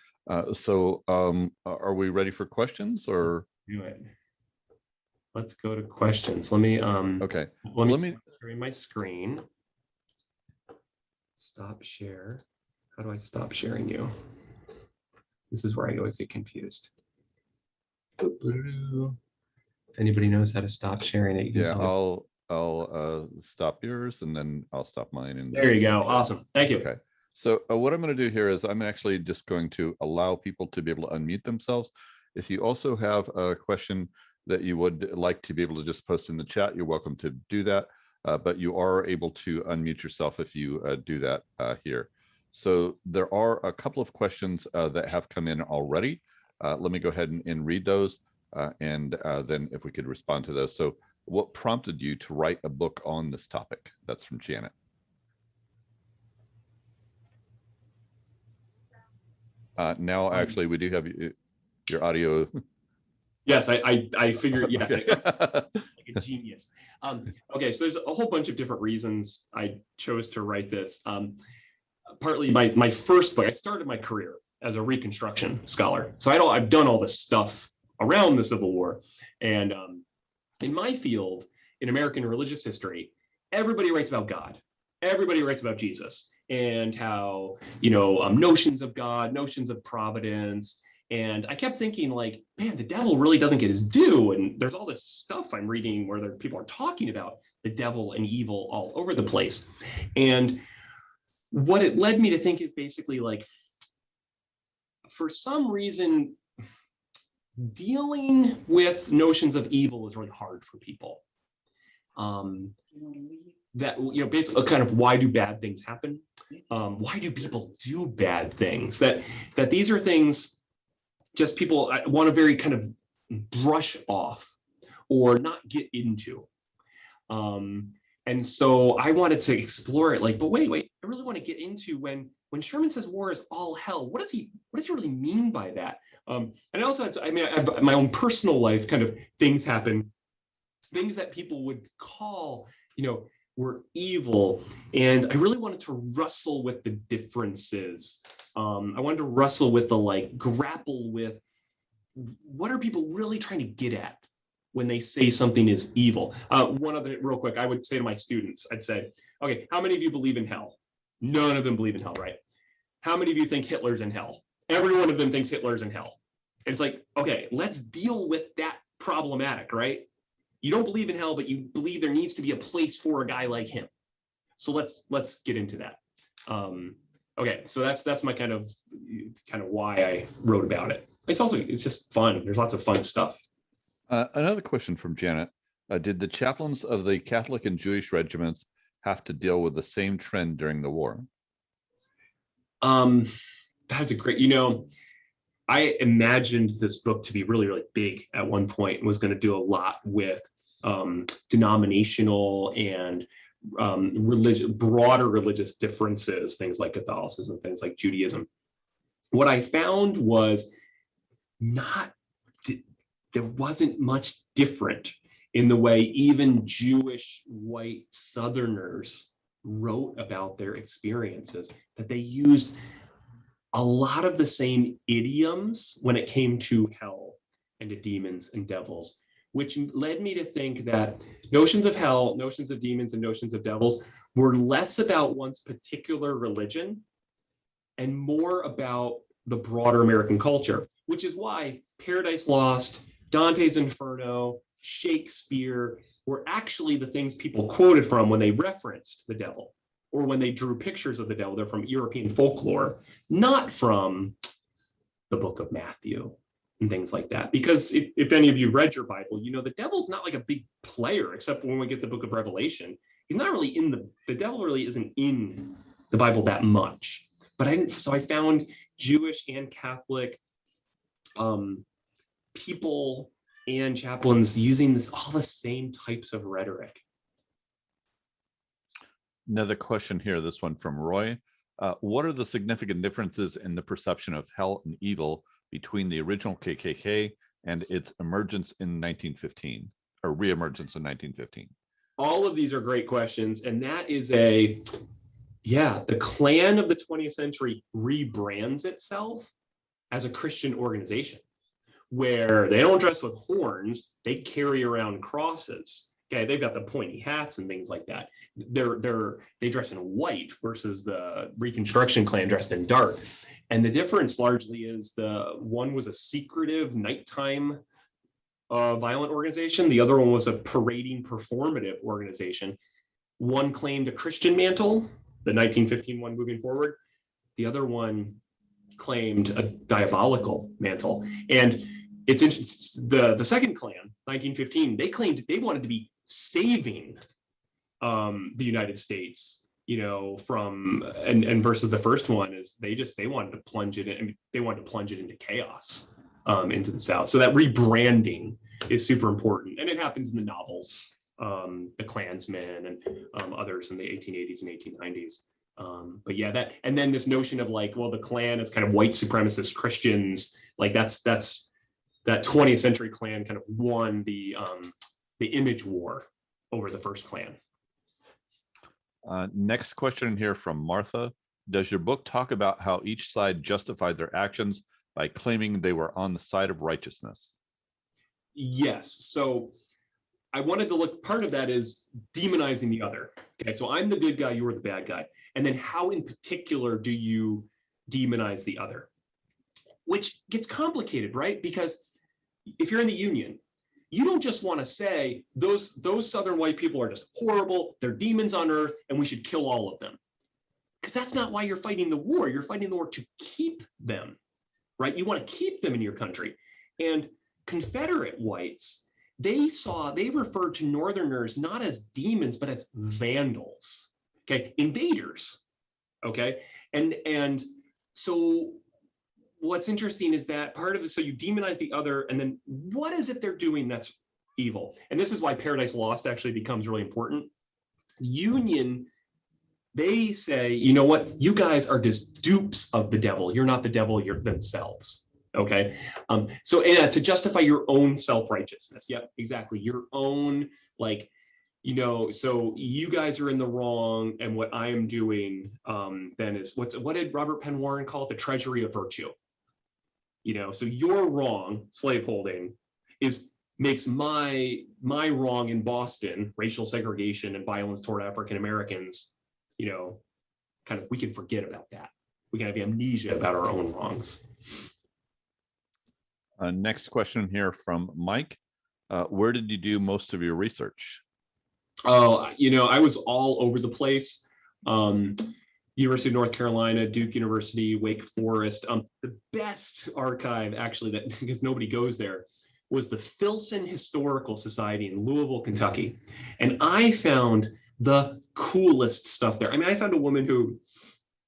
So are we ready for questions, or? Do it. Let's go to questions. Let me Okay. Let me share my screen. Stop share. How do I stop sharing you? This is where I always get confused. If anybody knows how to stop sharing it, you can tell me. I'll stop yours and then I'll stop mine. And there you go. Awesome. Thank you. Okay. So what I'm going to do here is I'm actually just going to allow people to be able to unmute themselves. If you also have a question that you would like to be able to just post in the chat, you're welcome to do that. But you are able to unmute yourself if you do that here. So there are a couple of questions that have come in already. Let me go ahead and read those. And then if we could respond to those. So what prompted you to write a book on this topic? That's from Janet. Now, actually, we do have your audio. Yes, I figured, yes, Okay. like a genius. Okay, so there's a whole bunch of different reasons I chose to write this. Partly my first book, I started my career as a Reconstruction scholar. So I've done all this stuff around the Civil War. And in my field, in American religious history, everybody writes about God. Everybody writes about Jesus and how, notions of God, notions of providence. And I kept thinking, like, man, the devil really doesn't get his due. And there's all this stuff I'm reading where people are talking about the devil and evil all over the place. And what it led me to think is basically, like, for some reason, dealing with notions of evil is really hard for people. That, basically kind of, why do bad things happen? Why do people do bad things? That these are things just people want to very kind of brush off or not get into. And so I wanted to explore it, like, but wait, I really want to get into when Sherman says war is all hell, what does he really mean by that? And also, I have my own personal life, kind of things happen, things that people would call, were evil. And I really wanted to wrestle with the differences. I wanted to wrestle with grapple with, what are people really trying to get at when they say something is evil? One other, real quick, I would say to my students, I'd say, okay, how many of you believe in hell? None of them believe in hell, right? How many of you think Hitler's in hell? Every one of them thinks Hitler's in hell. And it's like, okay, let's deal with that problematic, right? You don't believe in hell, but you believe there needs to be a place for a guy like him. So let's get into that. Okay, so that's my kind of why I wrote about it. It's just fun. There's lots of fun stuff. Another question from Janet. Did the chaplains of the Catholic and Jewish regiments have to deal with the same trend during the war? That's a great, I imagined this book to be really, really big at one point and was going to do a lot with denominational and broader religious differences, things like Catholicism, things like Judaism. what I found was not, there wasn't much different in the way even Jewish white Southerners wrote about their experiences, that they used a lot of the same idioms when it came to hell and to demons and devils, which led me to think that notions of hell, notions of demons, and notions of devils were less about one's particular religion and more about the broader American culture, which is why Paradise Lost, Dante's Inferno, Shakespeare were actually the things people quoted from when they referenced the devil, or when they drew pictures of the devil. They're from European folklore, not from the book of Matthew and things like that. Because if any of you read your Bible, you know the devil's not like a big player, except when we get the book of Revelation. He's not really in the devil really isn't in the Bible that much. But I found Jewish and Catholic people and chaplains using all the same types of rhetoric. Another question here, this one from Roy. What are the significant differences in the perception of hell and evil between the original KKK and its emergence in 1915, or reemergence in 1915? All of these are great questions, and that is the Klan of the 20th century rebrands itself as a Christian organization, where they don't dress with horns, they carry around crosses. Okay, they've got the pointy hats and things like that. They dress in white versus the Reconstruction Klan dressed in dark. And the difference largely is the one was a secretive nighttime violent organization. The other one was a parading performative organization. One claimed a Christian mantle, the 1915 one moving forward. The other one claimed a diabolical mantle. And it's interesting, the second Klan, 1915, they claimed they wanted to be saving the United States, from and versus the first one is they wanted to plunge it in, they wanted to plunge it into chaos into the South. So that rebranding is super important, and it happens in the novels, the Klansmen and others in the 1880s and 1890s. But yeah, that, and then this notion of like, well, the Klan is kind of white supremacist Christians, like that's that 20th century Klan kind of won the image war over the first Klan. Next question here from Martha. Does your book talk about how each side justified their actions by claiming they were on the side of righteousness? Yes. So I wanted to look, part of that is demonizing the other. Okay, so I'm the good guy, you're the bad guy. And then how in particular do you demonize the other? Which gets complicated, right? Because if you're in the Union, you don't just want to say those Southern white people are just horrible, they're demons on earth, and we should kill all of them. Because that's not why you're fighting the war. You're fighting the war to keep them, right? You want to keep them in your country. And Confederate whites, they referred to Northerners not as demons, but as vandals, okay? Invaders, okay? And so what's interesting is that part of it, so you demonize the other, and then what is it they're doing that's evil? And this is why Paradise Lost actually becomes really important. Union, they say, you know what, you guys are just dupes of the devil. You're not the devil, you're themselves. Okay. So to justify your own self-righteousness. Yep, exactly. Your own, like, so you guys are in the wrong, and what I am doing then is what did Robert Penn Warren call it? The treasury of virtue. So your wrong, slaveholding, makes my wrong in Boston, racial segregation and violence toward African Americans, kind of, we can forget about that. We can have amnesia about our own wrongs. Next question here from Mike. Where did you do most of your research? Oh, I was all over the place. University of North Carolina, Duke University, Wake Forest. The best archive, actually, that because nobody goes there, was the Filson Historical Society in Louisville, Kentucky. And I found the coolest stuff there. I mean, I found a woman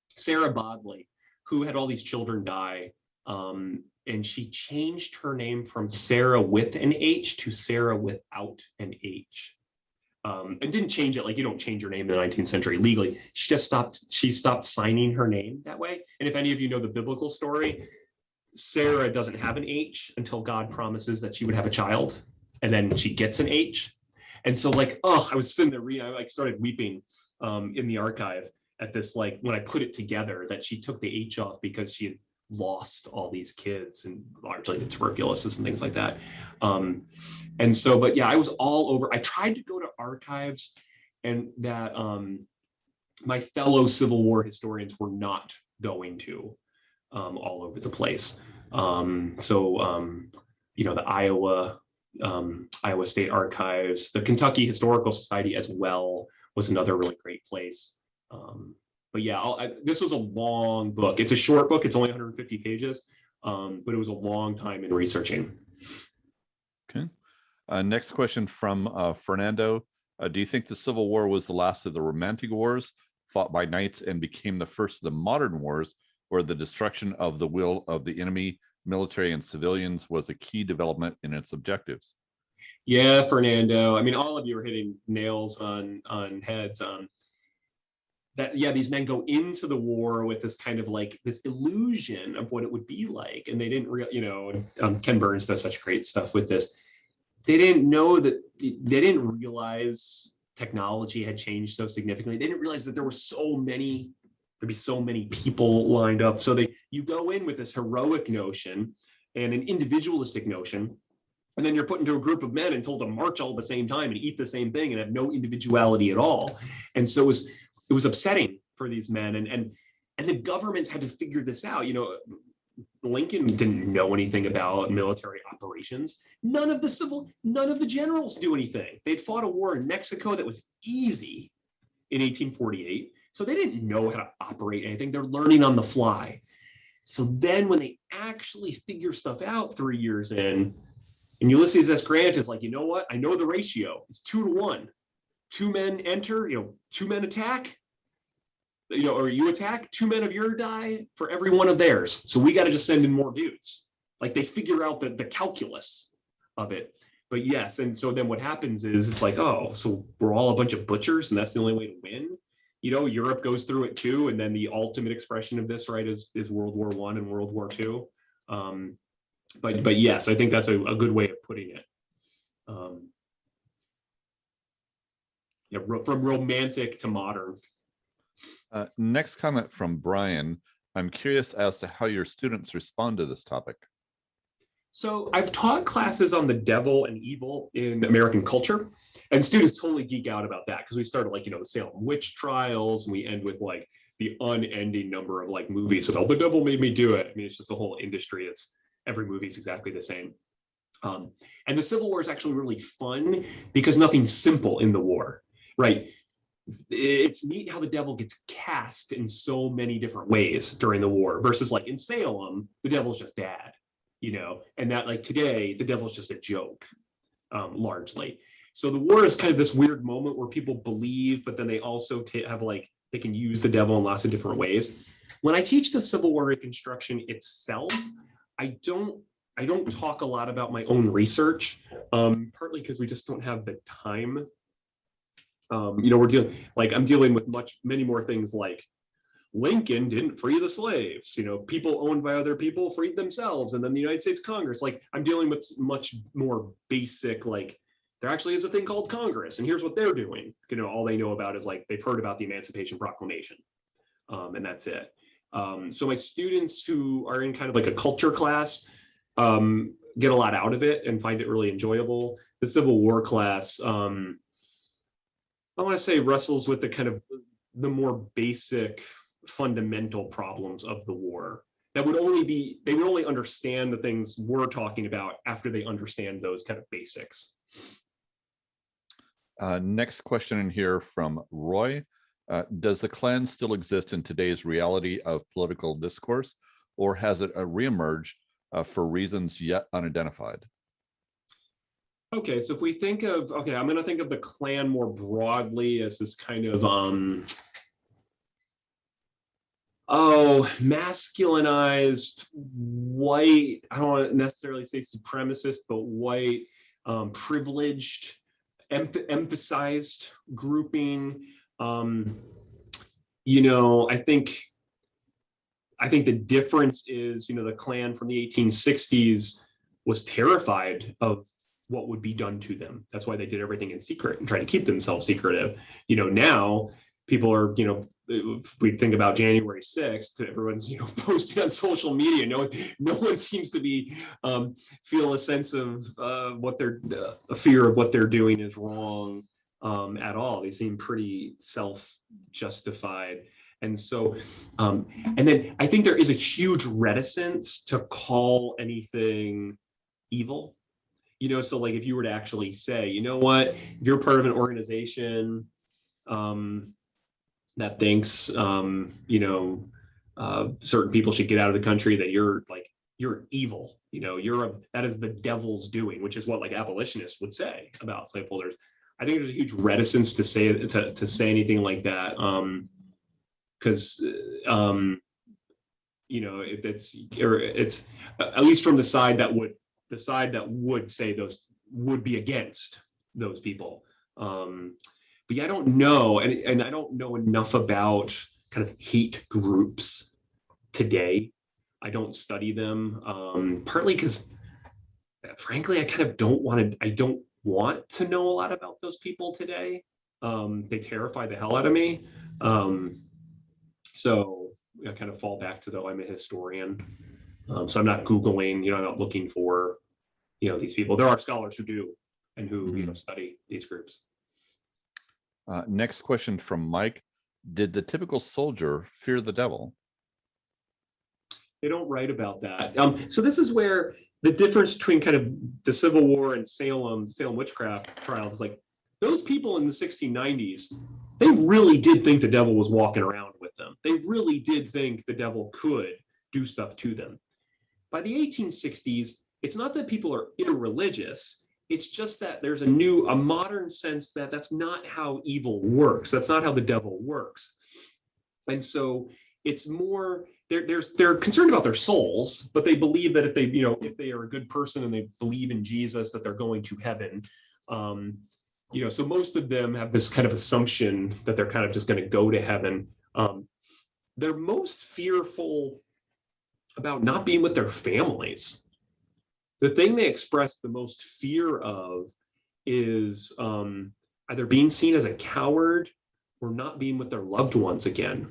Sarah Bodley, who had all these children die. And she changed her name from Sarah with an H to Sarah without an H. and didn't change it. Like, you don't change your name in the 19th century legally. She stopped signing her name that way. And if any of you know the biblical story, Sarah doesn't have an H until God promises that she would have a child, and then she gets an H. And so, like, oh, I was sitting there reading, I like started weeping in the archive at this, like, when I put it together, that she took the H off because she had lost all these kids, and largely to tuberculosis and things like that. And so, but yeah, I was all over. I tried to go to archives, and that my fellow Civil War historians were not going to, all over the place. You know, the Iowa State Archives, the Kentucky Historical Society as well was another really great place. But yeah, this was a long book. It's a short book. It's only 150 pages, but it was a long time in researching. Okay. Next question from Fernando. Do you think the Civil War was the last of the Romantic Wars fought by knights and became the first of the modern wars, where the destruction of the will of the enemy, military and civilians, was a key development in its objectives? Yeah, Fernando. I mean, all of you are hitting nails on heads. That, yeah, these men go into the war with this kind of like this illusion of what it would be like, and they didn't you know, Ken Burns does such great stuff with this. They didn't know that, they didn't realize technology had changed so significantly. They didn't realize that there'd be so many people lined up. So you go in with this heroic notion and an individualistic notion, and then you're put into a group of men and told to march all at the same time and eat the same thing and have no individuality at all. And so it was upsetting for these men, and the governments had to figure this out. You know, Lincoln didn't know anything about military operations. None of the generals do anything. They'd fought a war in Mexico that was easy in 1848. So they didn't know how to operate anything. They're learning on the fly. So then when they actually figure stuff out 3 years in, and Ulysses S. Grant is like, you know what? I know the ratio. It's 2 to 1. 2 men enter, 2 men attack, or you attack, 2 men of your die for every one of theirs. So we got to just send in more dudes. Like, they figure out the calculus of it. But yes, and so then what happens is it's like, oh, so we're all a bunch of butchers and that's the only way to win. Europe goes through it too, and then the ultimate expression of this, right, is World War I and World War II. But yes, I think that's a good way of putting it. From romantic to modern. Next comment from Brian. I'm curious as to how your students respond to this topic. So I've taught classes on the devil and evil in American culture, and students totally geek out about that because we started the Salem witch trials, and we end with like the unending number of like movies about the devil made me do it. I mean, it's just a whole industry. Every movie is exactly the same. And the Civil War is actually really fun because nothing's simple in the war, right? It's neat how the devil gets cast in so many different ways during the war versus like in Salem, the devil's just bad, and that like today, the devil's just a joke, largely. So the war is kind of this weird moment where people believe, but then they also have they can use the devil in lots of different ways. When I teach the Civil War Reconstruction itself, I don't talk a lot about my own research, partly because we just don't have the time. I'm dealing with many more things like Lincoln didn't free the slaves, people owned by other people freed themselves, and then the United States Congress. I'm dealing with much more basic, there actually is a thing called Congress, and here's what they're doing. All they know about is they've heard about the Emancipation Proclamation, and that's it. So my students who are in kind of like a culture class get a lot out of it and find it really enjoyable. The Civil War class, I want to say, wrestles with the kind of the more basic fundamental problems of the war. They would only understand the things we're talking about after they understand those kind of basics. Next question in here from Roy. Does the Klan still exist in today's reality of political discourse, or has it reemerged for reasons yet unidentified? Okay, so if we think of, I'm going to think of the Klan more broadly as this kind of, masculinized, white, I don't want to necessarily say supremacist, but white, privileged emphasized grouping. You know, I think the difference is, you know, the Klan from the 1860s was terrified of what would be done to them. That's why they did everything in secret and try to keep themselves secretive. You know, now people are, you know, if we think about January 6th, everyone's, you know, posting on social media. No one seems to be feel a sense of a fear of what they're doing is wrong at all. They seem pretty self-justified. And so, and then I think there is a huge reticence to call anything evil. You know, so like if you were to actually say, you know what, if you're part of an organization that thinks, you know, certain people should get out of the country, that you're evil, you know, that is the devil's doing, which is what like abolitionists would say about slaveholders. I think there's a huge reticence to say anything like that, because you know, it's at least from the side that would say those would be against those people. But yeah, I don't know, and I don't know enough about kind of hate groups today. I don't study them, partly because, frankly, I don't want to know a lot about those people today. They terrify the hell out of me. So I kind of fall back to, though, I'm a historian. So I'm not Googling, you know, I'm not looking for, you know, these people. There are scholars who do and who, you know, study these groups. Next question from Mike. Did the typical soldier fear the devil? They don't write about that. So this is where the difference between kind of the Civil War and Salem witchcraft trials is like, those people in the 1690s, they really did think the devil was walking around with them. They really did think the devil could do stuff to them. By the 1860s, it's not that people are irreligious. It's just that there's a modern sense that that's not how evil works. That's not how the devil works. And so it's more, they're concerned about their souls, but they believe that if they are a good person and they believe in Jesus, that they're going to heaven. You know, so most of them have this kind of assumption that they're kind of just going to go to heaven. They're most fearful about not being with their families. The thing they express the most fear of is either being seen as a coward or not being with their loved ones again.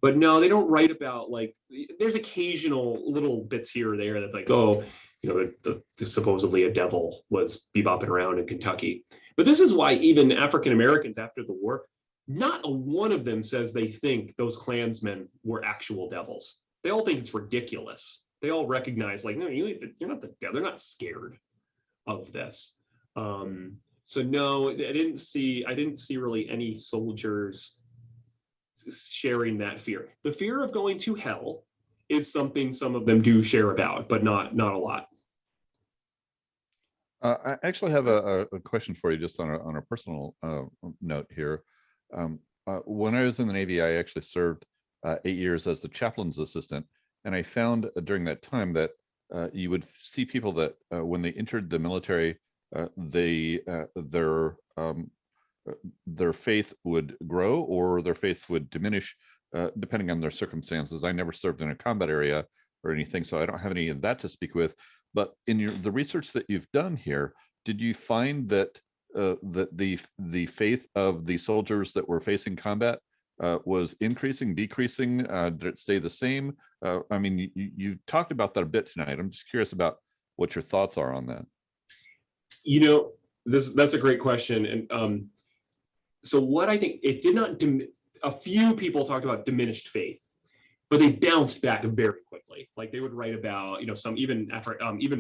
But no, they don't write about, like, there's occasional little bits here or there that's like, oh, you know, the supposedly a devil was bebopping around in Kentucky. But this is why even African Americans after the war, not a one of them says they think those Klansmen were actual devils. They all think it's ridiculous. They all recognize, like, no, you're not the devil. They're not scared of this. So no, I didn't see really any soldiers sharing that fear. The fear of going to hell is something some of them do share about, but not a lot. I actually have a question for you, just on a personal note here. When I was in the Navy, I actually served 8 years as the chaplain's assistant, and I found during that time that you would see people that when they entered the military, their faith would grow or their faith would diminish depending on their circumstances. I never served in a combat area or anything, so I don't have any of that to speak with. But in the research that you've done here, did you find that that the faith of the soldiers that were facing combat was increasing, decreasing? Did it stay the same? I mean, you talked about that a bit tonight. I'm just curious about what your thoughts are on that. You know, that's a great question. And so what I think, it did not, a few people talked about diminished faith, but they bounced back very quickly. Like they would write about, you know, some even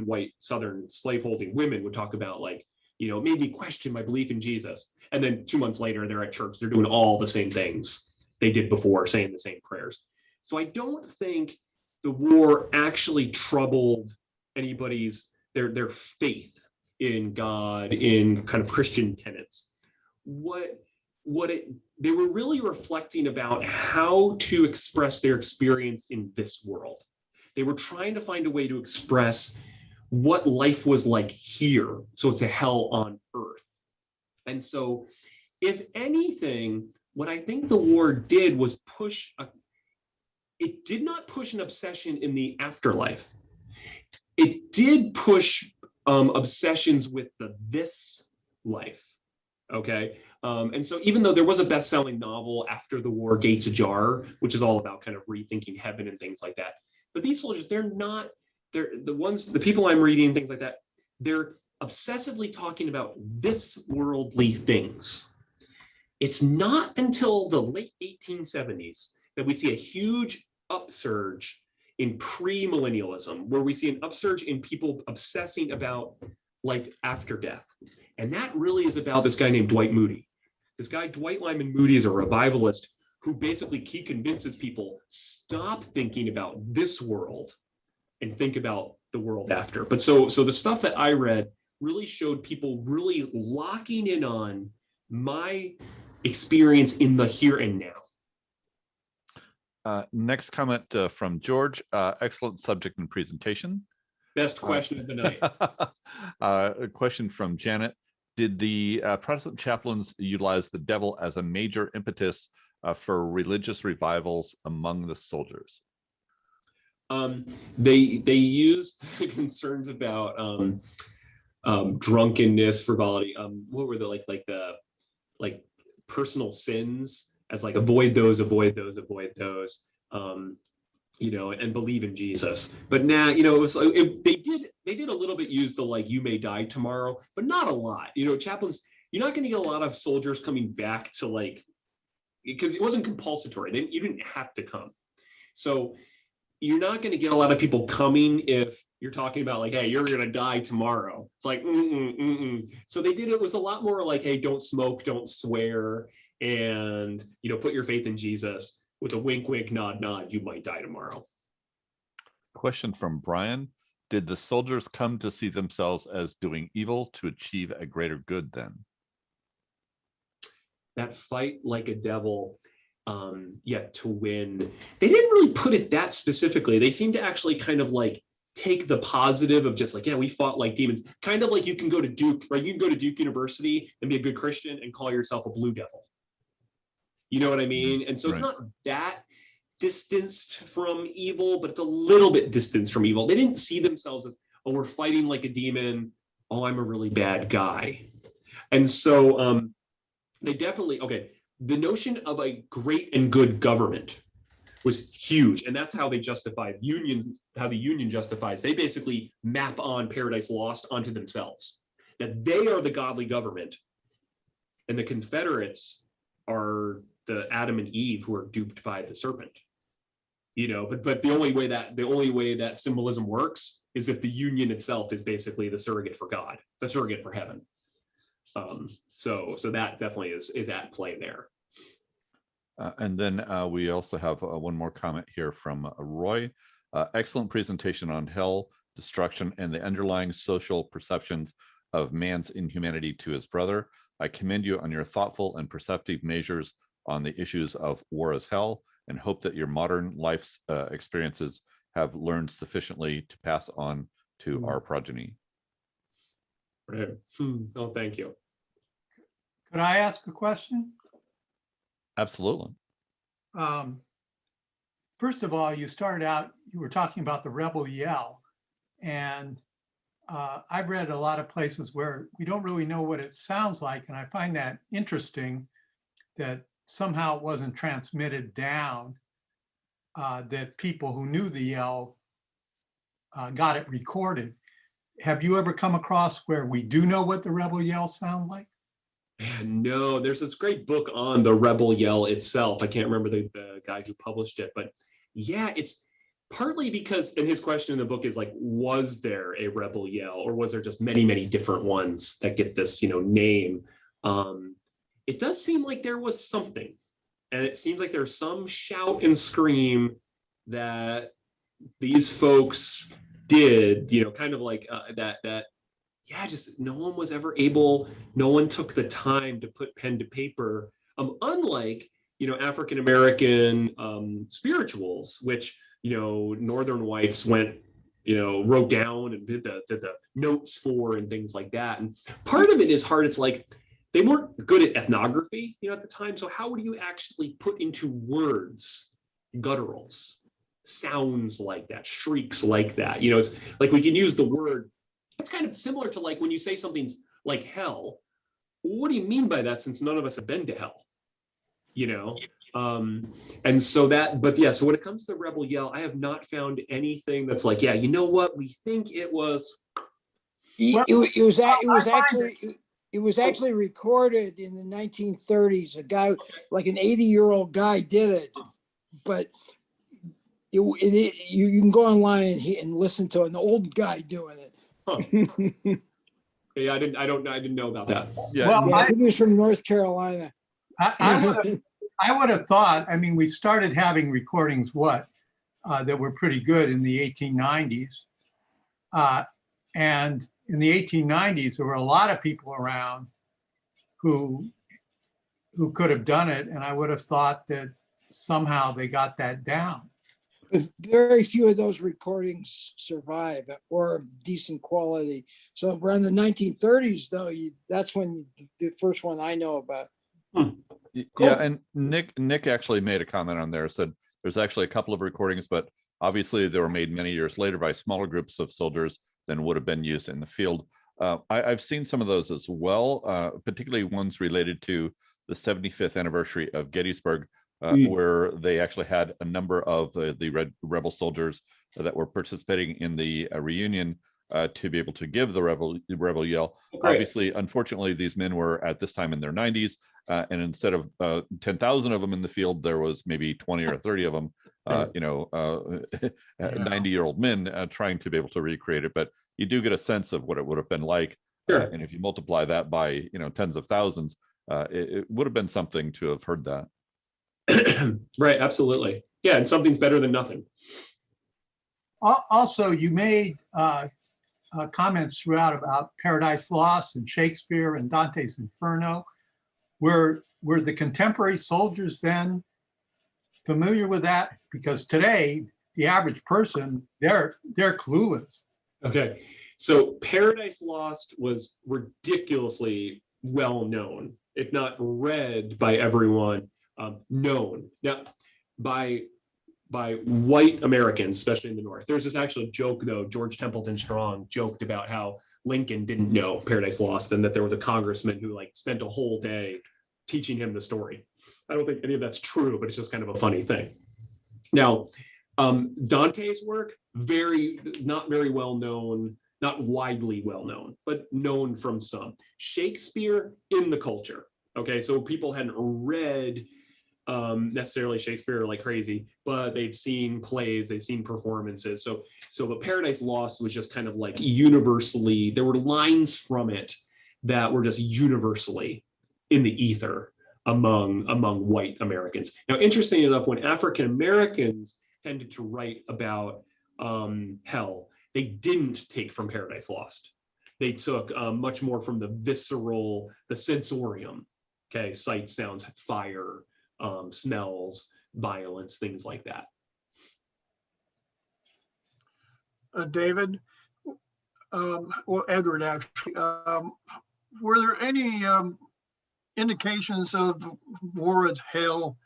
white Southern slaveholding women would talk about, like, you know, it made me question my belief in Jesus. And then 2 months later, they're at church, they're doing all the same things they did before, saying the same prayers. So I don't think the war actually troubled anybody's, their faith in God, in kind of Christian tenets. They were really reflecting about how to express their experience in this world. They were trying to find a way to express what life was like here. So it's a hell on earth. And so, if anything, what I think the war did was it did not push an obsession in the afterlife. It did push obsessions with this life. Okay. And so even though there was a best-selling novel after the war, Gates Ajar, which is all about kind of rethinking heaven and things like that. But these soldiers, they're the people I'm reading, things like that, they're obsessively talking about this worldly things. It's not until the late 1870s that we see a huge upsurge in premillennialism, where we see an upsurge in people obsessing about life after death. And that really is about this guy named Dwight Moody. This guy, Dwight Lyman Moody, is a revivalist who basically he convinces people, stop thinking about this world and think about the world after. But so the stuff that I read really showed people really locking in on my experience in the here and now. Next comment from George. Excellent subject and presentation. Best question of the night. A question from Janet. Did the Protestant chaplains utilize the devil as a major impetus for religious revivals among the soldiers? They used concerns about drunkenness, frivolity. What were the personal sins as like avoid those, and believe in Jesus. But now, it was they did a little bit use the you may die tomorrow, but not a lot. Chaplains, you're not going to get a lot of soldiers coming back to because it wasn't compulsory. You didn't have to come. So you're not going to get a lot of people coming if you're talking about hey, you're going to die tomorrow. It's So it was a lot more hey, don't smoke, don't swear, and put your faith in Jesus. With a wink, wink, nod, nod, you might die tomorrow. Question from Brian. Did the soldiers come to see themselves as doing evil to achieve a greater good then? That fight like a devil, to win. They didn't really put it that specifically. They seem to actually kind of take the positive of just we fought like demons. Kind of you can go to Duke, right? You can go to Duke University and be a good Christian and call yourself a blue devil. You know what I mean? And so It's not that distanced from evil, but it's a little bit distanced from evil. They didn't see themselves as, we're fighting like a demon. I'm a really bad guy. And so they definitely, the notion of a great and good government was huge. And that's how they justified how the Union justifies. They basically map on Paradise Lost onto themselves, that they are the godly government. And the Confederates are the Adam and Eve who are duped by the serpent, but the only way that symbolism works is if the Union itself is basically the surrogate for God, the surrogate for heaven. So that definitely is at play there. And then we also have one more comment here from Roy. Excellent presentation on hell, destruction, and the underlying social perceptions of man's inhumanity to his brother. I commend you on your thoughtful and perceptive measures on the issues of war as hell, and hope that your modern life's experiences have learned sufficiently to pass on to our progeny. Right. Oh, thank you. Could I ask a question? Absolutely. First of all, you started out, you were talking about the rebel yell, and I've read a lot of places where we don't really know what it sounds like, and I find that interesting that somehow it wasn't transmitted down, that people who knew the yell got it recorded. Have you ever come across where we do know what the rebel yell sound like? No, there's this great book on the rebel yell itself. I can't remember the guy who published it, but yeah, it's partly because, and his question in the book is was there a rebel yell, or was there just many, many different ones that get this, name? It does seem like there was something, and it seems like there's some shout and scream that these folks did, kind of that. Yeah, just no one was ever able. No one took the time to put pen to paper. Unlike African American spirituals, which Northern whites went, wrote down and did the notes for and things like that. And part of it is hard. It's they weren't good at ethnography, at the time. So how would you actually put into words gutturals, sounds like that, shrieks like that? It's like we can use the word. It's kind of similar to like when you say something's like hell. What do you mean by that? Since none of us have been to hell, and so but yeah. So when it comes to Rebel Yell, I have not found anything that's like, yeah, you know what? We think it was. It was actually recorded in the 1930s. A guy, like an 80-year-old guy, did it, but you can go online and listen to an old guy doing it. Huh. Yeah, I didn't know about that. Yeah, Well, Yeah, I think he was from North Carolina. I would have thought, I mean, we started having recordings, that were pretty good in the 1890s. And in the 1890s, there were a lot of people around who could have done it. And I would have thought that somehow they got that down. But very few of those recordings survive or of decent quality. So around the 1930s, though, that's when the first one I know about. Yeah, and Nick actually made a comment on there, said there's actually a couple of recordings, but obviously they were made many years later by smaller groups of soldiers than would have been used in the field. I've seen some of those as well, particularly ones related to the 75th anniversary of Gettysburg, where they actually had a number of the rebel soldiers that were participating in the reunion to be able to give the rebel yell. Great. Obviously, unfortunately, these men were at this time in their 90s, and instead of 10,000 of them in the field, there was maybe 20 or 30 of them. 90-year-old men trying to be able to recreate it, but you do get a sense of what it would have been like. Sure. And if you multiply that by tens of thousands, it would have been something to have heard that. Right, absolutely. Yeah, and something's better than nothing. Also, you made comments throughout about Paradise Lost and Shakespeare and Dante's Inferno. Were the contemporary soldiers then familiar with that? Because today, the average person, they're clueless. Okay, so Paradise Lost was ridiculously well known, if not read by everyone, known. Now, by white Americans, especially in the North. There's this actual joke, though. George Templeton Strong joked about how Lincoln didn't know Paradise Lost and that there was a congressman who spent a whole day teaching him the story. I don't think any of that's true, but it's just kind of a funny thing. Now, Dante's work, not very well known, not widely well known, but known from some. Shakespeare in the culture. Okay, so people hadn't read necessarily Shakespeare like crazy, but they'd seen plays, they'd seen performances. So but Paradise Lost was just kind of like universally, there were lines from it that were just universally in the ether among white Americans. Now, interestingly enough, when African Americans tended to write about hell, they didn't take from Paradise Lost. They took much more from the visceral, the sensorium. Okay, sight, sounds, fire, smells, violence, things like that. David, well, Edward, actually, were there any indications of war as hell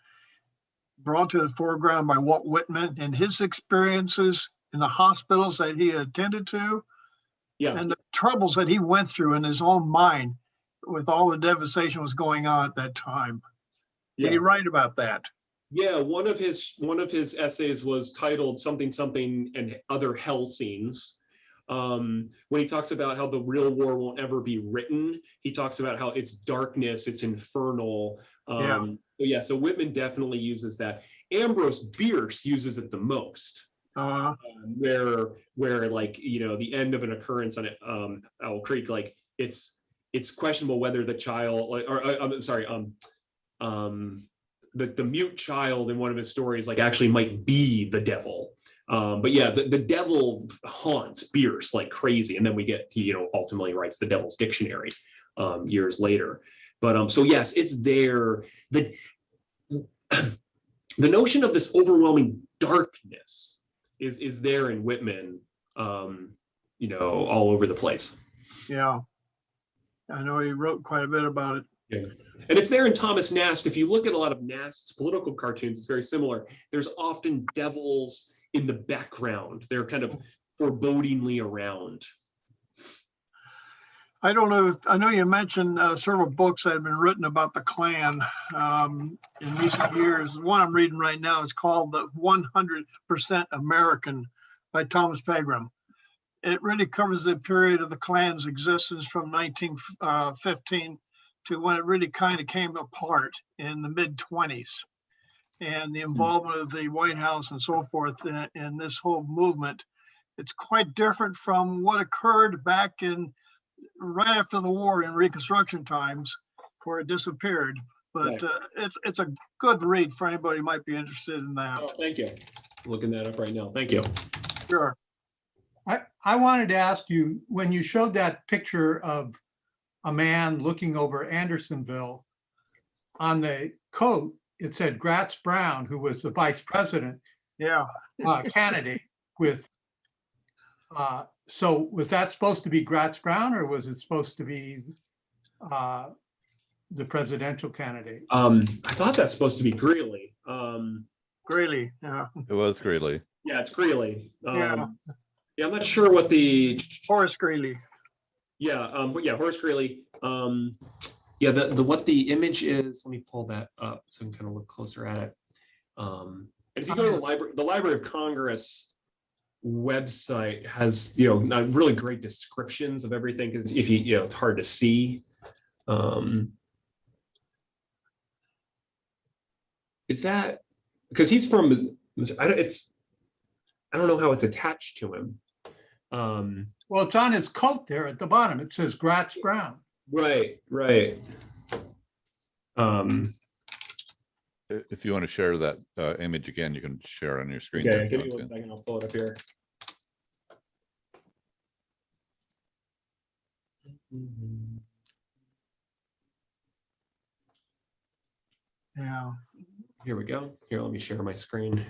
brought to the foreground by Walt Whitman and his experiences in the hospitals that he attended to? Yeah. And the troubles that he went through in his own mind with all the devastation was going on at that time? Did he write about that? Yeah, one of his essays was titled something and other hell scenes. When he talks about how the real war won't ever be written, he talks about how it's darkness, it's infernal. So Whitman definitely uses that. Ambrose Bierce uses it the most. Where the end of an occurrence on Owl Creek, it's questionable whether the child, the mute child in one of his stories actually might be the devil. But yeah, the devil haunts Bierce like crazy, and then we get he ultimately writes the Devil's Dictionary years later. But so yes, it's there. The notion of this overwhelming darkness is there in Whitman, all over the place. Yeah, I know he wrote quite a bit about it. Yeah. And it's there in Thomas Nast. If you look at a lot of Nast's political cartoons, it's very similar. There's often devils in the background. They're kind of forebodingly around. I don't know. I know you mentioned several books that have been written about the Klan in recent years. The one I'm reading right now is called The 100% American by Thomas Pegram. It really covers the period of the Klan's existence from 1915 to when it really kind of came apart in the mid-20s, and the involvement of the White House and so forth in this whole movement. It's quite different from what occurred back in right after the war in Reconstruction times, where it disappeared. But it's a good read for anybody who might be interested in that. Oh, thank you. I'm looking that up right now. Thank you. Sure. I wanted to ask you, when you showed that picture of a man looking over Andersonville, on the coat, it said Gratz Brown, who was the vice president candidate with, so was that supposed to be Gratz Brown, or was it supposed to be the presidential candidate? I thought that's supposed to be Greeley. Greeley, yeah. It was Greeley. Yeah, it's Greeley. Yeah. Yeah, I'm not sure what the Horace Greeley. but yeah, Horace Greeley. Yeah, the what the image is. Let me pull that up so I can kind of look closer at it. And if you go to the Library of Congress website has really great descriptions of everything, because if you it's hard to see. Is that because he's from? I don't know how it's attached to him. Well, it's on his coat there at the bottom. It says Gratz Brown. Right. If you want to share that image again, you can share on your screen. Okay, give me 1 second. I'll pull it up here. Yeah. Here we go. Here, let me share my screen.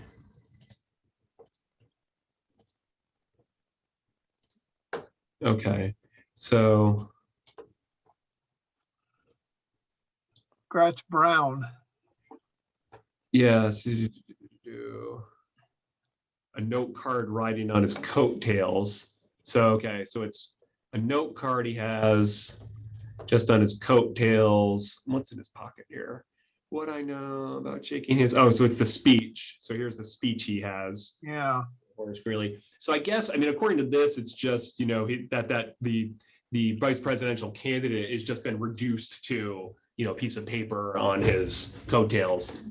Okay, so Gratz Brown. yes, a note card riding on his coattails. So okay, so it's a note card he has just on his coattails. What's in his pocket here? What I know about shaking hands. Oh, so it's the speech. So here's the speech he has. Yeah. Horace Greeley. So I guess, I mean, according to this, it's just, the vice presidential candidate is just been reduced to, a piece of paper on his coattails.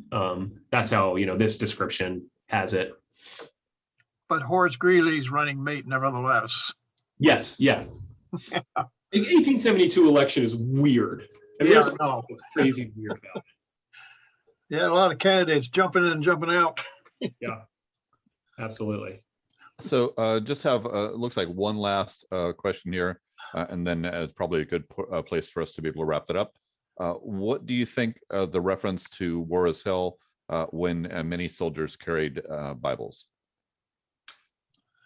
That's how, this description has it. But Horace Greeley's running mate nevertheless. Yes, yeah. The 1872 election is weird. I mean, there's crazy weird about it. Yeah, a lot of candidates jumping in and jumping out. Yeah, absolutely. So just have, looks like one last question here, and then it's probably a good place for us to be able to wrap that up. What do you think the reference to war is hell when many soldiers carried Bibles?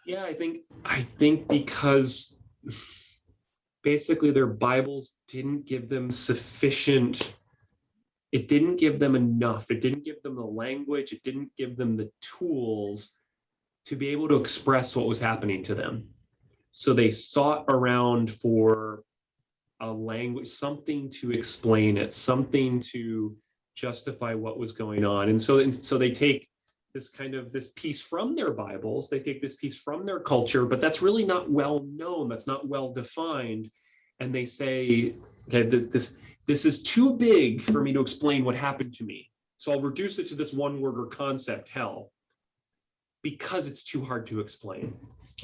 Yeah, I think because basically their Bibles didn't give them sufficient. It didn't give them enough. It didn't give them the language. It didn't give them the tools to be able to express what was happening to them. So they sought around for a language, something to explain it, something to justify what was going on. And so they take this piece from their Bibles, they take this piece from their culture, but that's really not well known, that's not well defined. And they say, okay, this is too big for me to explain what happened to me. So I'll reduce it to this one word or concept, hell, because it's too hard to explain.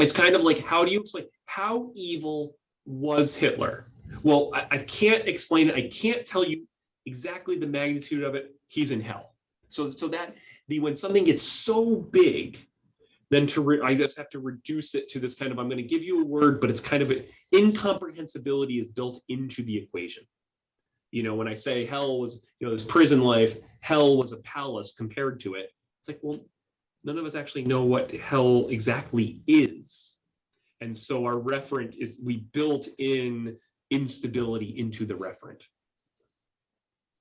It's kind of like, how do you explain, how evil was Hitler? Well, I can't explain it. I can't tell you exactly the magnitude of it. He's in hell. So that when something gets so big, then I just have to reduce it to this kind of, I'm going to give you a word, but it's kind of incomprehensibility is built into the equation. When I say hell was, this prison life, hell was a palace compared to it. It's like, well, none of us actually know what hell exactly is. And so our referent is, we built in instability into the referent.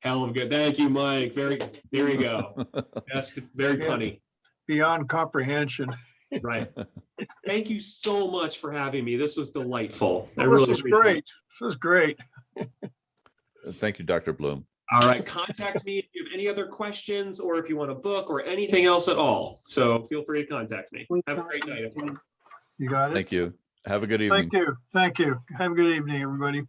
Hell of good. Thank you, Mike. Very, there you go. That's very Yeah. punny. Beyond comprehension. Right. Thank you so much for having me. This was delightful. I Well, really this was appreciate great. it. This was great. Thank you, Dr. Bloom. All right. Contact me if you have any other questions or if you want a book or anything else at all. So feel free to contact me. Have a great night. You got it. Thank you. Have a good evening. Thank you. Thank you. Have a good evening, everybody.